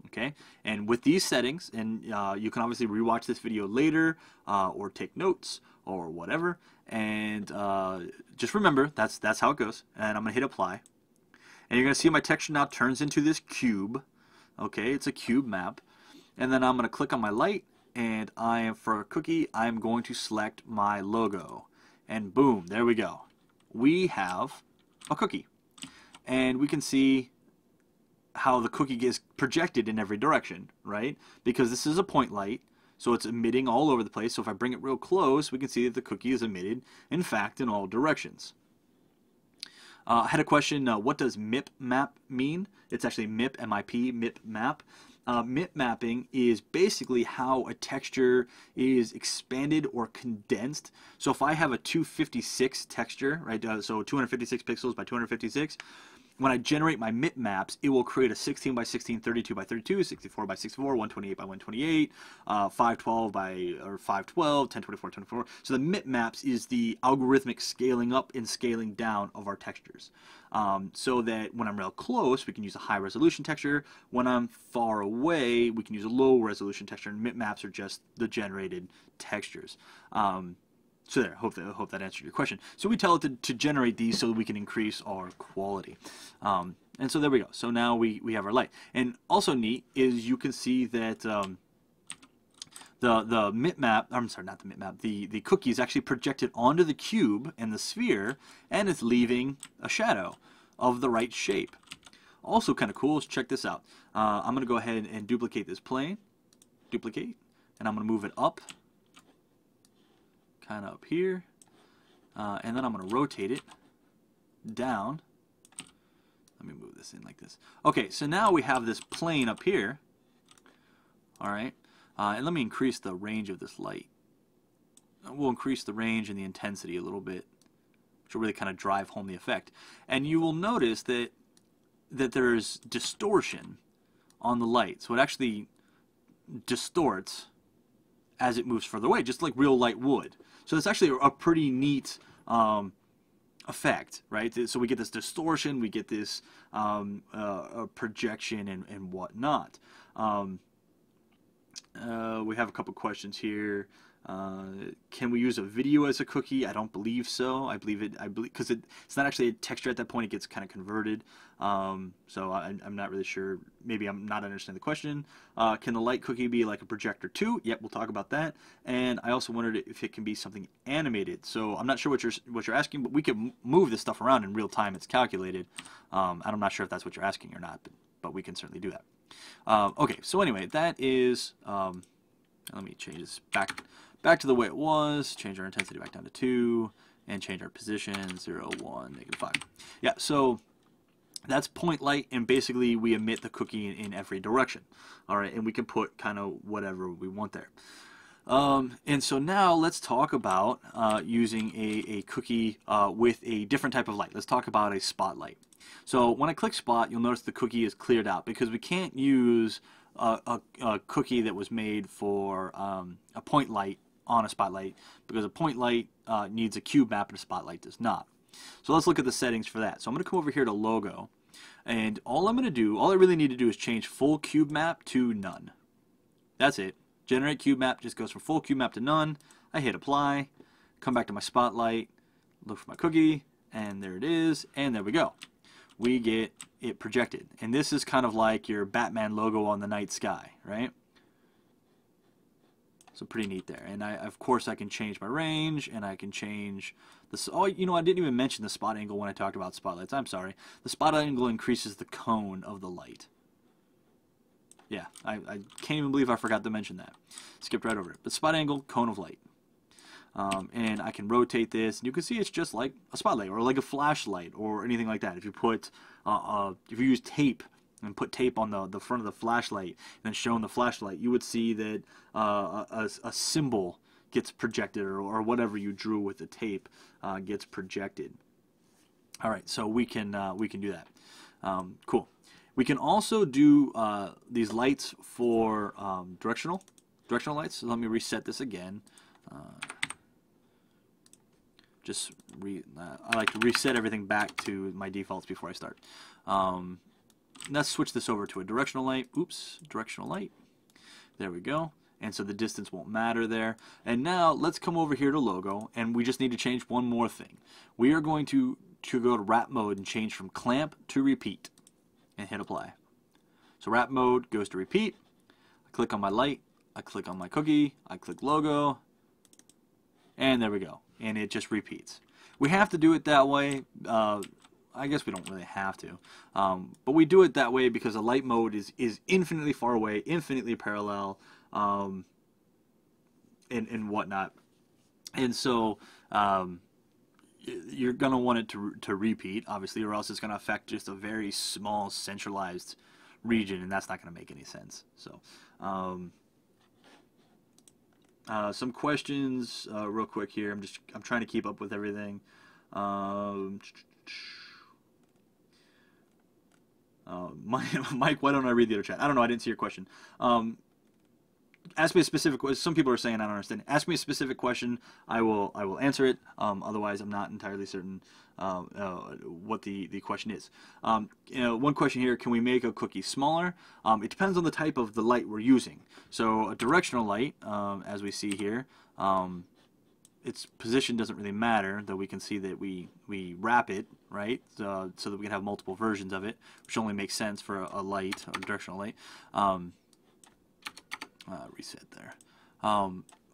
Okay. And with these settings, and you can obviously rewatch this video later or take notes or whatever. And just remember, that's how it goes. And I'm going to hit apply. And you're going to see my texture now turns into this cube. Okay, it's a cube map. And then I'm going to click on my light, and for a cookie, I'm going to select my logo. And boom, there we go. We have a cookie. And we can see how the cookie gets projected in every direction, right? Because this is a point light, so it's emitting all over the place. So if I bring it real close, we can see that the cookie is emitted, in fact, in all directions. I had a question, what does mip map mean? It's actually MIP, M-I-P, mip map. Mip mapping is basically how a texture is expanded or condensed. So if I have a 256 texture, right, so 256 pixels by 256, when I generate my mip maps, it will create a 16 by 16, 32 by 32, 64 by 64, 128 by 128, 512 by, or 512, 1024, 1024. So the mip maps is the algorithmic scaling up and scaling down of our textures. So that when I'm real close, we can use a high resolution texture. When I'm far away, we can use a low resolution texture, and mip maps are just the generated textures. So there, hope that answered your question. So we tell it to generate these so that we can increase our quality. And so there we go. So now we have our light. And also neat is you can see that the mip map, I'm sorry, not the mip map, the cookie is actually projected onto the cube and the sphere, and it's leaving a shadow of the right shape. Also kind of cool is, check this out. I'm going to go ahead and duplicate this plane. Duplicate. And I'm going to move it up. Kind of up here, and then I'm going to rotate it down. Let me move this in like this. Okay, so now we have this plane up here. All right, and let me increase the range of this light. We'll increase the range and the intensity a little bit, which will really kind of drive home the effect. And you will notice that there's distortion on the light, so it actually distorts as it moves further away, just like real light would. So it's actually a pretty neat effect, right? So we get this distortion, we get this projection and whatnot. We have a couple questions here. Can we use a video as a cookie? I don't believe so. I believe because it's not actually a texture at that point. It gets kind of converted. So I'm not really sure. Maybe I'm not understanding the question. Can the light cookie be like a projector too? Yep, we'll talk about that. And I also wondered if it can be something animated. So I'm not sure what you're asking, but we can move this stuff around in real time. It's calculated. And I'm not sure if that's what you're asking or not, but we can certainly do that. Okay, so anyway, that is. Let me change this back to the way it was, change our intensity back down to 2, and change our position 0, 1, -5. Yeah, so that's point light, and basically we emit the cookie in every direction. All right, and we can put kind of whatever we want there. And so now let's talk about using a cookie with a different type of light. Let's talk about a spotlight. So when I click spot, you'll notice the cookie is cleared out because we can't use a cookie that was made for a point light on a spotlight, because a point light needs a cube map and a spotlight does not. So let's look at the settings for that. So I'm going to come over here to logo, and all I really need to do is change full cube map to none. That's it. Generate cube map just goes from full cube map to none. I hit apply, come back to my spotlight, look for my cookie, and there it is, and there we go. We get it projected. And this is kind of like your Batman logo on the night sky, right? So pretty neat there. And of course I can change my range, and I can change this. Oh, you know, I didn't even mention the spot angle when I talked about spotlights. I'm sorry. The spot angle increases the cone of the light. Yeah, I can't even believe I forgot to mention that. Skipped right over it. But spot angle, cone of light. And I can rotate this, and you can see it's just like a spotlight or like a flashlight or anything like that. If you put, if you use tape and put tape on the front of the flashlight and then show the flashlight, you would see that a symbol gets projected, or whatever you drew with the tape gets projected. All right, so we can do that. Cool. We can also do these lights for directional lights. So let me reset this again. I like to reset everything back to my defaults before I start. Let's switch this over to a directional light. Oops, directional light. There we go. And so the distance won't matter there. And now let's come over here to logo, and we just need to change one more thing. We are going to go to wrap mode and change from clamp to repeat, and hit apply. So wrap mode goes to repeat. I click on my light, I click on my cookie, I click logo, and there we go. And it just repeats. We have to do it that way. I guess we don't really have to, but we do it that way because the light mode is infinitely far away, infinitely parallel, and whatnot. And so you're gonna want it to repeat, obviously, or else it's gonna affect just a very small centralized region, and that's not gonna make any sense. So. Some questions real quick here. I'm trying to keep up with everything. Mike, why don't I read the other chat? I don't know. I didn't see your question. Ask me a specific question. Some people are saying I don't understand. Ask me a specific question. I will answer it. Otherwise, I'm not entirely certain what the question is. One question here: can we make a cookie smaller? It depends on the type of the light we're using. So a directional light, as we see here, its position doesn't really matter, though we can see that we wrap it, right, so that we can have multiple versions of it, which only makes sense for a light, a directional light. Reset there.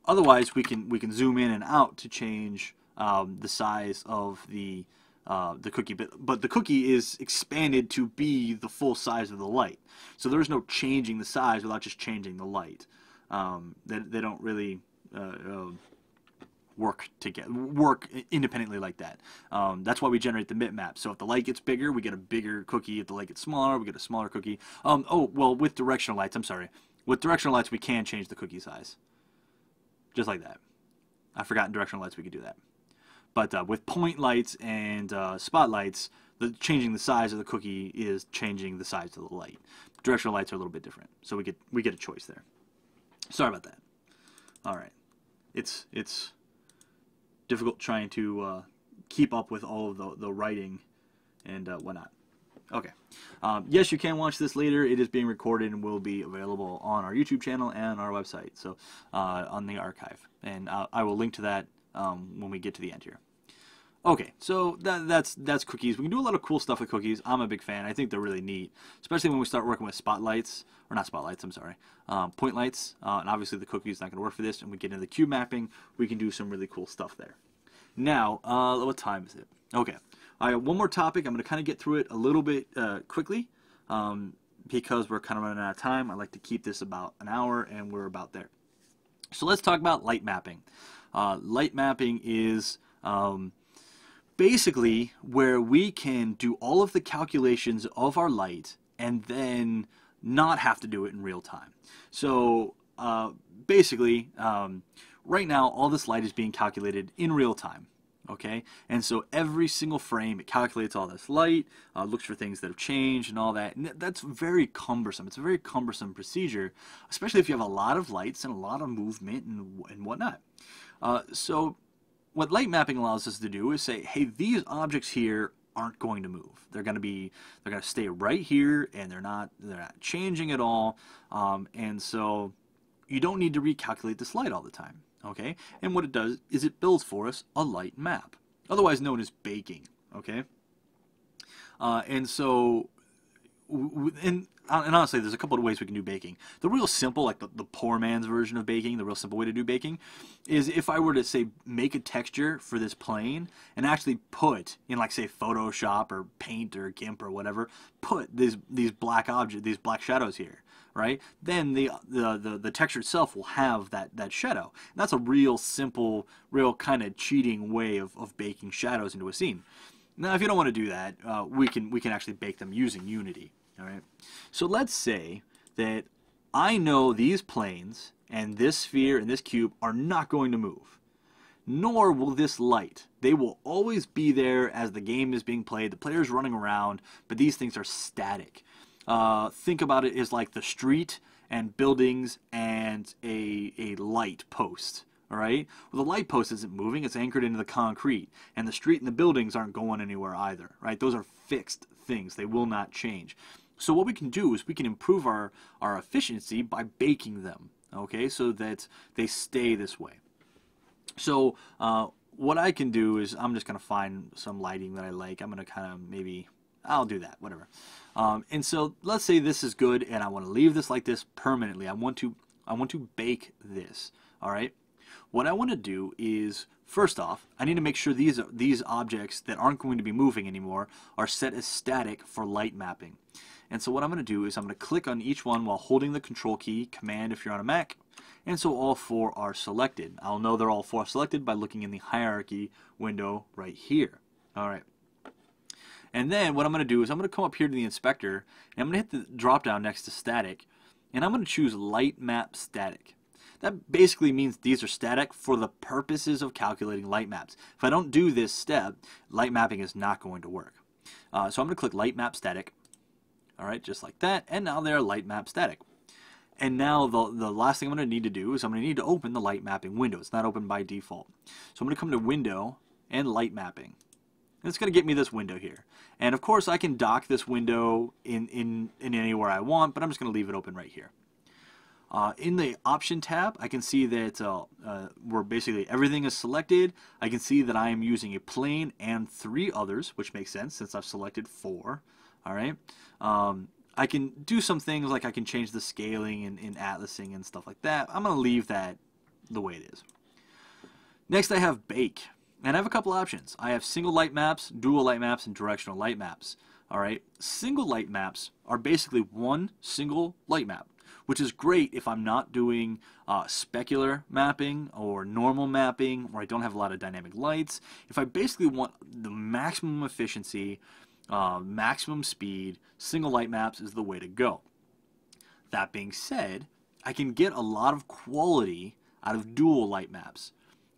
Otherwise, we can zoom in and out to change the size of the cookie, but the cookie is expanded to be the full size of the light. So there's no changing the size without just changing the light. They don't really work independently like that. That's why we generate the bitmap. So if the light gets bigger, we get a bigger cookie. If the light gets smaller, we get a smaller cookie. Oh, well, with directional lights, I'm sorry. With directional lights, we can change the cookie size. Just like that. I forgot in directional lights we could do that. But with point lights and spotlights, changing the size of the cookie is changing the size of the light. Directional lights are a little bit different, so we get a choice there. Sorry about that. All right, it's difficult trying to keep up with all of the writing and whatnot. Okay. Yes, you can watch this later. It is being recorded and will be available on our YouTube channel and our website, so on the archive. And I will link to that when we get to the end here. Okay, so that's cookies. We can do a lot of cool stuff with cookies. I'm a big fan. I think they're really neat, especially when we start working with spotlights, or not spotlights, I'm sorry, point lights. And obviously the cookie is not going to work for this, and we get into the cube mapping. We can do some really cool stuff there. Now, what time is it? Okay. I have one more topic. I'm going to kind of get through it a little bit quickly because we're kind of running out of time. I like to keep this about an hour, and we're about there. So let's talk about light mapping. Light mapping is basically where we can do all of the calculations of our light and then not have to do it in real time. So basically, right now, all this light is being calculated in real time. Okay, and so every single frame, it calculates all this light, looks for things that have changed and all that, and that's very cumbersome. It's a very cumbersome procedure, especially if you have a lot of lights and a lot of movement and whatnot. So what light mapping allows us to do is say, hey, these objects here aren't going to move. They're going to stay right here, and they're not changing at all, and so you don't need to recalculate this light all the time. Okay, and what it does is it builds for us a light map, otherwise known as baking. Okay, and so, and honestly, there's a couple of ways we can do baking. The real simple, like the poor man's version of baking, the real simple way to do baking, is if I were to say make a texture for this plane and actually put in, like, say Photoshop or Paint or GIMP or whatever, put these black shadows here. Right? Then the texture itself will have that shadow. And that's a real simple, real kind of cheating way of baking shadows into a scene. Now, if you don't want to do that, we can actually bake them using Unity. All right. So let's say that I know these planes and this sphere and this cube are not going to move, nor will this light. They will always be there as the game is being played. The player's running around, but these things are static. Think about it as like the street and buildings and a light post. All right? Well, the light post isn't moving. It's anchored into the concrete. And the street and the buildings aren't going anywhere either. Right? Those are fixed things. They will not change. So what we can do is we can improve our efficiency by baking them. Okay? So that they stay this way. So what I can do is I'm just going to find some lighting that I like. I'm going to kind of maybe... I'll do that, whatever. And so let's say this is good, and I want to leave this like this permanently. I want to bake this. All right. What I want to do is, first off, I need to make sure these objects that aren't going to be moving anymore are set as static for light mapping. And so what I'm going to do is I'm going to click on each one while holding the Control key, Command if you're on a Mac, and so all four are selected. I'll know they're all four selected by looking in the hierarchy window right here. All right. And then what I'm going to do is I'm going to come up here to the inspector, and I'm going to hit the drop down next to static, and I'm going to choose light map static. That basically means these are static for the purposes of calculating light maps. If I don't do this step, light mapping is not going to work. So I'm going to click light map static. All right, just like that, and now they're light map static. And now the last thing I'm going to need to do is I'm going to need to open the light mapping window. It's not open by default. So I'm going to come to Window and Light Mapping. It's going to get me this window here. And of course I can dock this window in anywhere I want, but I'm just going to leave it open right here. In the Option tab, I can see that where basically everything is selected. I can see that I am using a plane and 3 others, which makes sense since I've selected 4. All right. I can do some things like I can change the scaling and atlasing and stuff like that. I'm going to leave that the way it is. Next I have Bake. And I have a couple options. I have single light maps, dual light maps, and directional light maps. All right. Single light maps are basically one single light map, which is great if I'm not doing specular mapping or normal mapping, or I don't have a lot of dynamic lights. If I basically want the maximum efficiency, maximum speed, single light maps is the way to go. That being said, I can get a lot of quality out of dual light maps.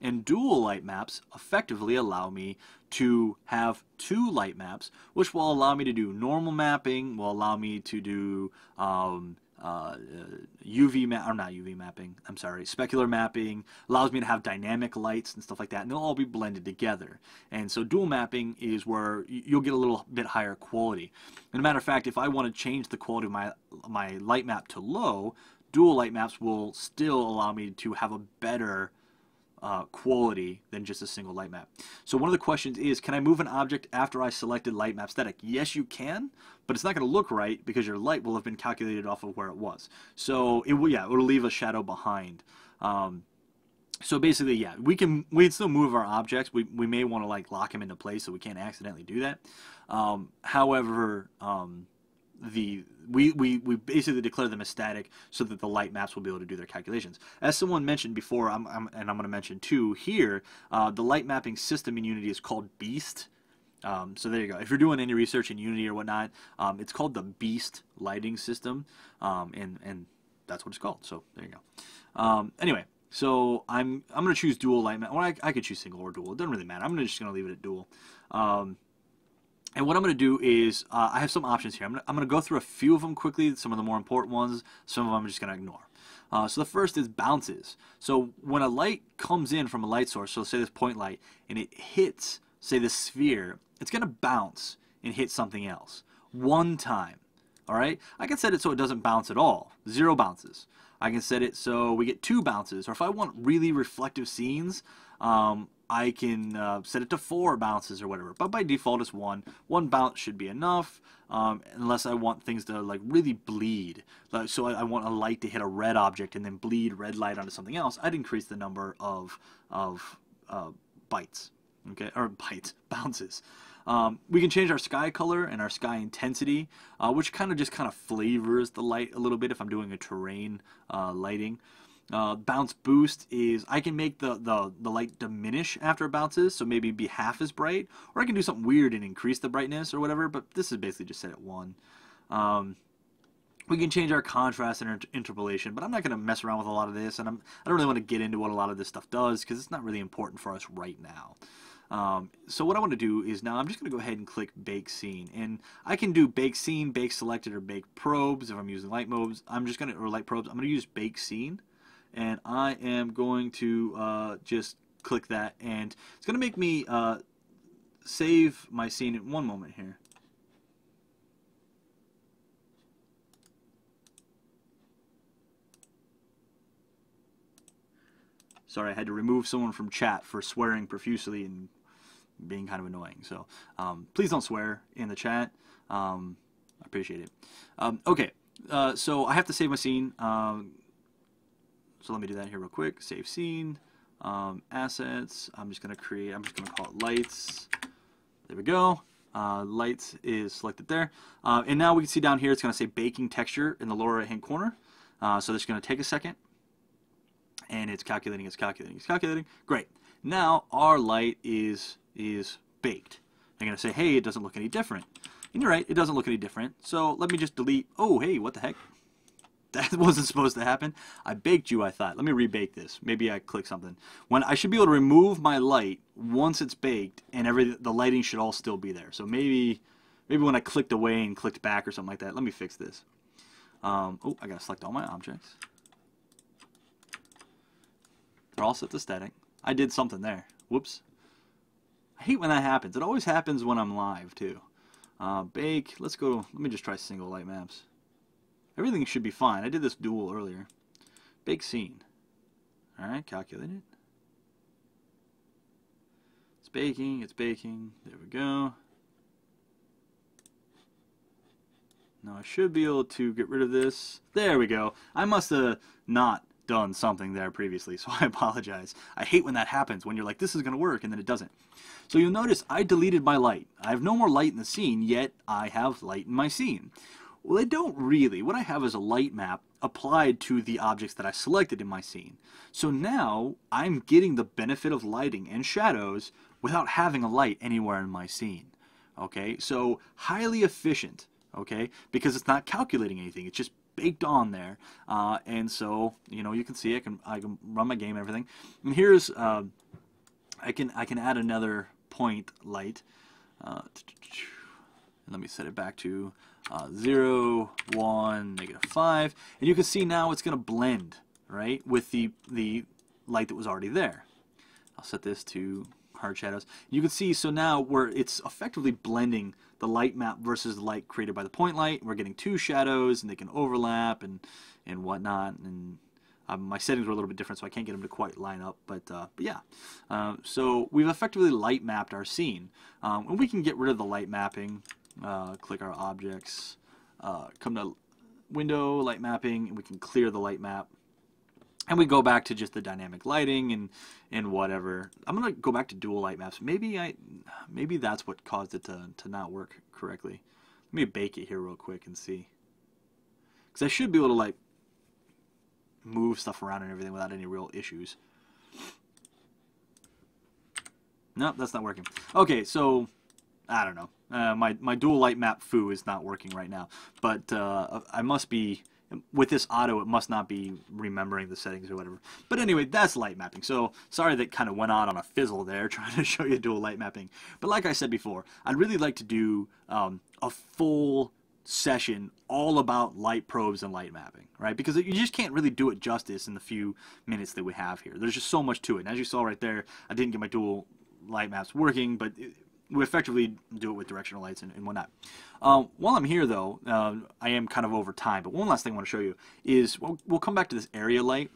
And dual light maps effectively allow me to have 2 light maps, which will allow me to do normal mapping, will allow me to do UV map, or not UV mapping, I'm sorry, specular mapping, allows me to have dynamic lights and stuff like that, and they'll all be blended together. And so dual mapping is where you'll get a little bit higher quality. And a matter of fact, if I want to change the quality of my light map to low, dual light maps will still allow me to have a better quality than just a single light map. So one of the questions is, can I move an object after I selected light map static? Yes, you can, but it's not going to look right because your light will have been calculated off of where it was. So it will, yeah, it will leave a shadow behind. So basically, yeah, we can still move our objects. We may want to like lock them into place so we can't accidentally do that. However, we basically declare them as static so that the light maps will be able to do their calculations. As someone mentioned before, and I'm going to mention too here, the light mapping system in Unity is called Beast. So there you go. If you're doing any research in Unity or whatnot, it's called the Beast lighting system, and that's what it's called. So there you go. Anyway, so I'm going to choose dual light map. Well, I could choose single or dual. It doesn't really matter. I'm just going to leave it at dual. And what I'm going to do is, I have some options here. I'm going to go through a few of them quickly, some of the more important ones. Some of them I'm just going to ignore. So the first is bounces. So when a light comes in from a light source, so say this point light, and it hits, say, this sphere, it's going to bounce and hit something else one time. All right? I can set it so it doesn't bounce at all. 0 bounces. I can set it so we get 2 bounces. Or if I want really reflective scenes, I can set it to 4 bounces or whatever, but by default it's 1. 1 bounce should be enough, unless I want things to like really bleed. So I want a light to hit a red object and then bleed red light onto something else. I'd increase the number of bytes, okay, or bounces. We can change our sky color and our sky intensity, which kind of flavors the light a little bit if I'm doing a terrain lighting. Bounce boost is I can make the light diminish after it bounces, so maybe be half as bright, or I can do something weird and increase the brightness or whatever, but this is basically just set at 1. We can change our contrast and interpolation, but I'm not going to mess around with a lot of this, and I don't really want to get into what a lot of this stuff does because it's not really important for us right now. So what I want to do is now I'm just going to go ahead and click Bake Scene, and I can do Bake Scene, Bake Selected, or Bake Probes if I'm using light probes. Or light probes. I'm going to use Bake Scene. And I am going to just click that, and it's going to make me save my scene in one moment here. Sorry, I had to remove someone from chat for swearing profusely and being kind of annoying. So please don't swear in the chat. I appreciate it. Okay, so I have to save my scene. So let me do that here real quick. Save scene, assets. I'm just going to call it lights. There we go. Lights is selected there. And now we can see down here it's going to say baking texture in the lower right hand corner. So this is going to take a second. And it's calculating. Great. Now our light is baked. You're going to say, hey, it doesn't look any different. And you're right, it doesn't look any different. So let me just delete. Oh, hey, what the heck? That wasn't supposed to happen. I baked you, I thought. Let me rebake this. Maybe I click something. When I should be able to remove my light once it's baked, and the lighting should all still be there. So maybe when I clicked away and clicked back or something like that. Let me fix this. Oh, I gotta select all my objects. They're all set to static. I did something there. Whoops. I hate when that happens. It always happens when I'm live too. Bake. Let's go. Let me just try single light maps. Everything should be fine. I did this dual earlier. Bake scene. Alright, calculate it. It's baking, There we go. Now I should be able to get rid of this. There we go. I must have not done something there previously, so I apologize. I hate when that happens, when you're like, this is going to work, and then it doesn't. So you'll notice I deleted my light. I have no more light in the scene, yet I have light in my scene. Well, I don't really. What I have is a light map applied to the objects that I selected in my scene. So now I'm getting the benefit of lighting and shadows without having a light anywhere in my scene. Okay, so highly efficient, okay, because it's not calculating anything. It's just baked on there. And so, you know, you can see I can run my game and everything. And here's, I can add another point light. And And let me set it back to 0, 1, -5. And you can see now it's going to blend, right, with the light that was already there. I'll set this to hard shadows. You can see, so now where it's effectively blending the light map versus the light created by the point light. We're getting two shadows, and they can overlap and whatnot. And my settings were a little bit different, so I can't get them to quite line up. But yeah, so we've effectively light mapped our scene. And we can get rid of the light mapping. Click our objects, come to window, light mapping, and we can clear the light map. And we go back to just the dynamic lighting and whatever. I'm gonna go back to dual light maps. Maybe that's what caused it to not work correctly. Let me bake it here real quick and see. Because I should be able to like move stuff around and everything without any real issues. Nope, that's not working. Okay, so I don't know. My dual light map foo is not working right now. But I must be, with this auto, it must not be remembering the settings or whatever. But anyway, that's light mapping. So sorry that kind of went on a fizzle there trying to show you dual light mapping. But like I said before, I'd really like to do a full session all about light probes and light mapping, right? Because you just can't really do it justice in the few minutes that we have here. There's just so much to it. And as you saw right there, I didn't get my dual light maps working, but we effectively do it with directional lights and whatnot. While I'm here, though, I am kind of over time, but one last thing I want to show you is we'll come back to this area light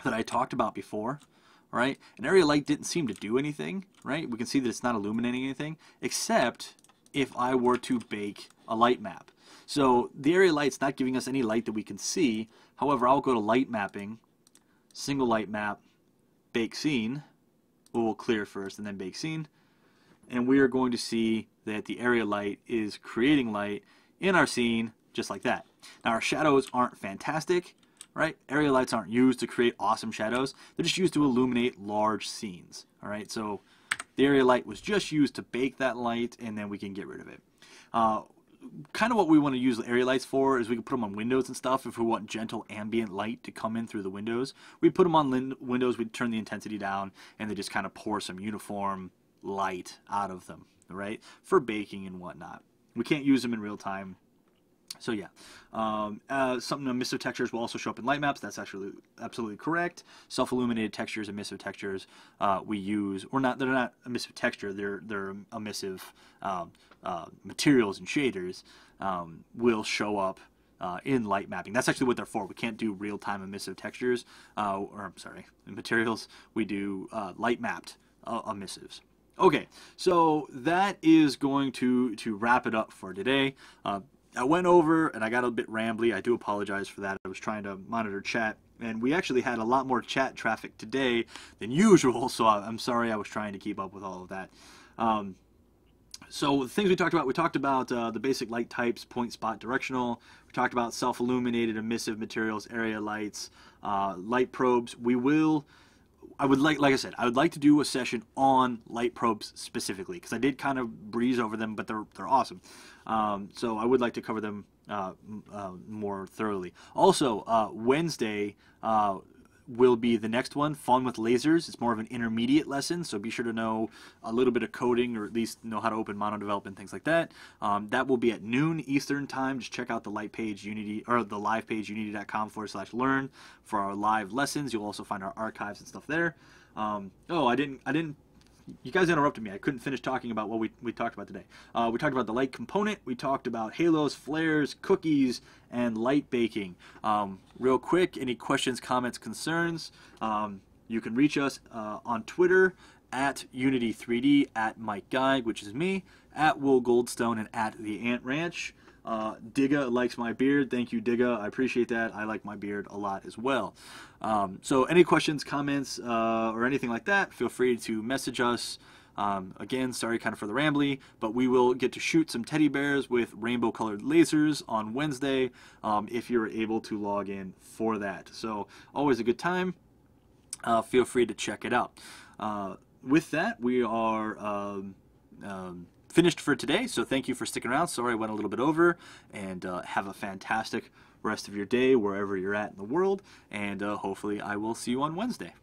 that I talked about before, right? An area light didn't seem to do anything, right? We can see that it's not illuminating anything, except if I were to bake a light map. So the area light's not giving us any light that we can see. However, I'll go to light mapping, single light map, bake scene. We'll clear first and then bake scene. And we are going to see that the area light is creating light in our scene just like that. Now our shadows aren't fantastic, right? Area lights aren't used to create awesome shadows. They're just used to illuminate large scenes, all right? So the area light was just used to bake that light, and then we can get rid of it. Kind of what we want to use the area lights for is we can put them on windows and stuff if we want gentle ambient light to come in through the windows. We put them on windows, we turn the intensity down, and they just kind of pour some uniform light out of them, right, for baking and whatnot. We can't use them in real time. So yeah, something emissive textures will also show up in light maps. That's actually absolutely correct. Self-illuminated textures, emissive textures we use, or not, they're not emissive texture, they're emissive materials and shaders will show up in light mapping. That's actually what they're for. We can't do real-time emissive textures, or I'm sorry, materials. We do light mapped emissives. Okay, so that is going to wrap it up for today. I went over and I got a bit rambly. I do apologize for that. I was trying to monitor chat, and we actually had a lot more chat traffic today than usual, so I'm sorry. I was trying to keep up with all of that. So the things we talked about the basic light types, point, spot, directional. We talked about self-illuminated emissive materials, area lights, light probes. Like I said, I would like to do a session on light probes specifically, because I did kind of breeze over them, but they're awesome. So I would like to cover them more thoroughly. Also, Wednesday will be the next one, Fun with Lasers. It's more of an intermediate lesson, so be sure to know a little bit of coding, or at least know how to open mono development, things like that. That will be at noon Eastern time. Just check out the live page unity.com/learn for our live lessons. You'll also find our archives and stuff there. Oh, I didn't. You guys interrupted me. I couldn't finish talking about what we talked about today. We talked about the light component. We talked about halos, flares, cookies, and light baking. Real quick, any questions, comments, concerns? You can reach us on Twitter at Unity3D, at Mike Geig, which is me, at Will Goldstone, and at The Ant Ranch. Digga likes my beard. Thank you, Digga. I appreciate that. I like my beard a lot as well. So any questions, comments, or anything like that, feel free to message us. Again, sorry kind of for the rambly, but we will get to shoot some teddy bears with rainbow colored lasers on Wednesday if you're able to log in for that. So always a good time. Feel free to check it out. With that, we are finished for today, so thank you for sticking around. Sorry I went a little bit over, and have a fantastic rest of your day wherever you're at in the world, and hopefully I will see you on Wednesday.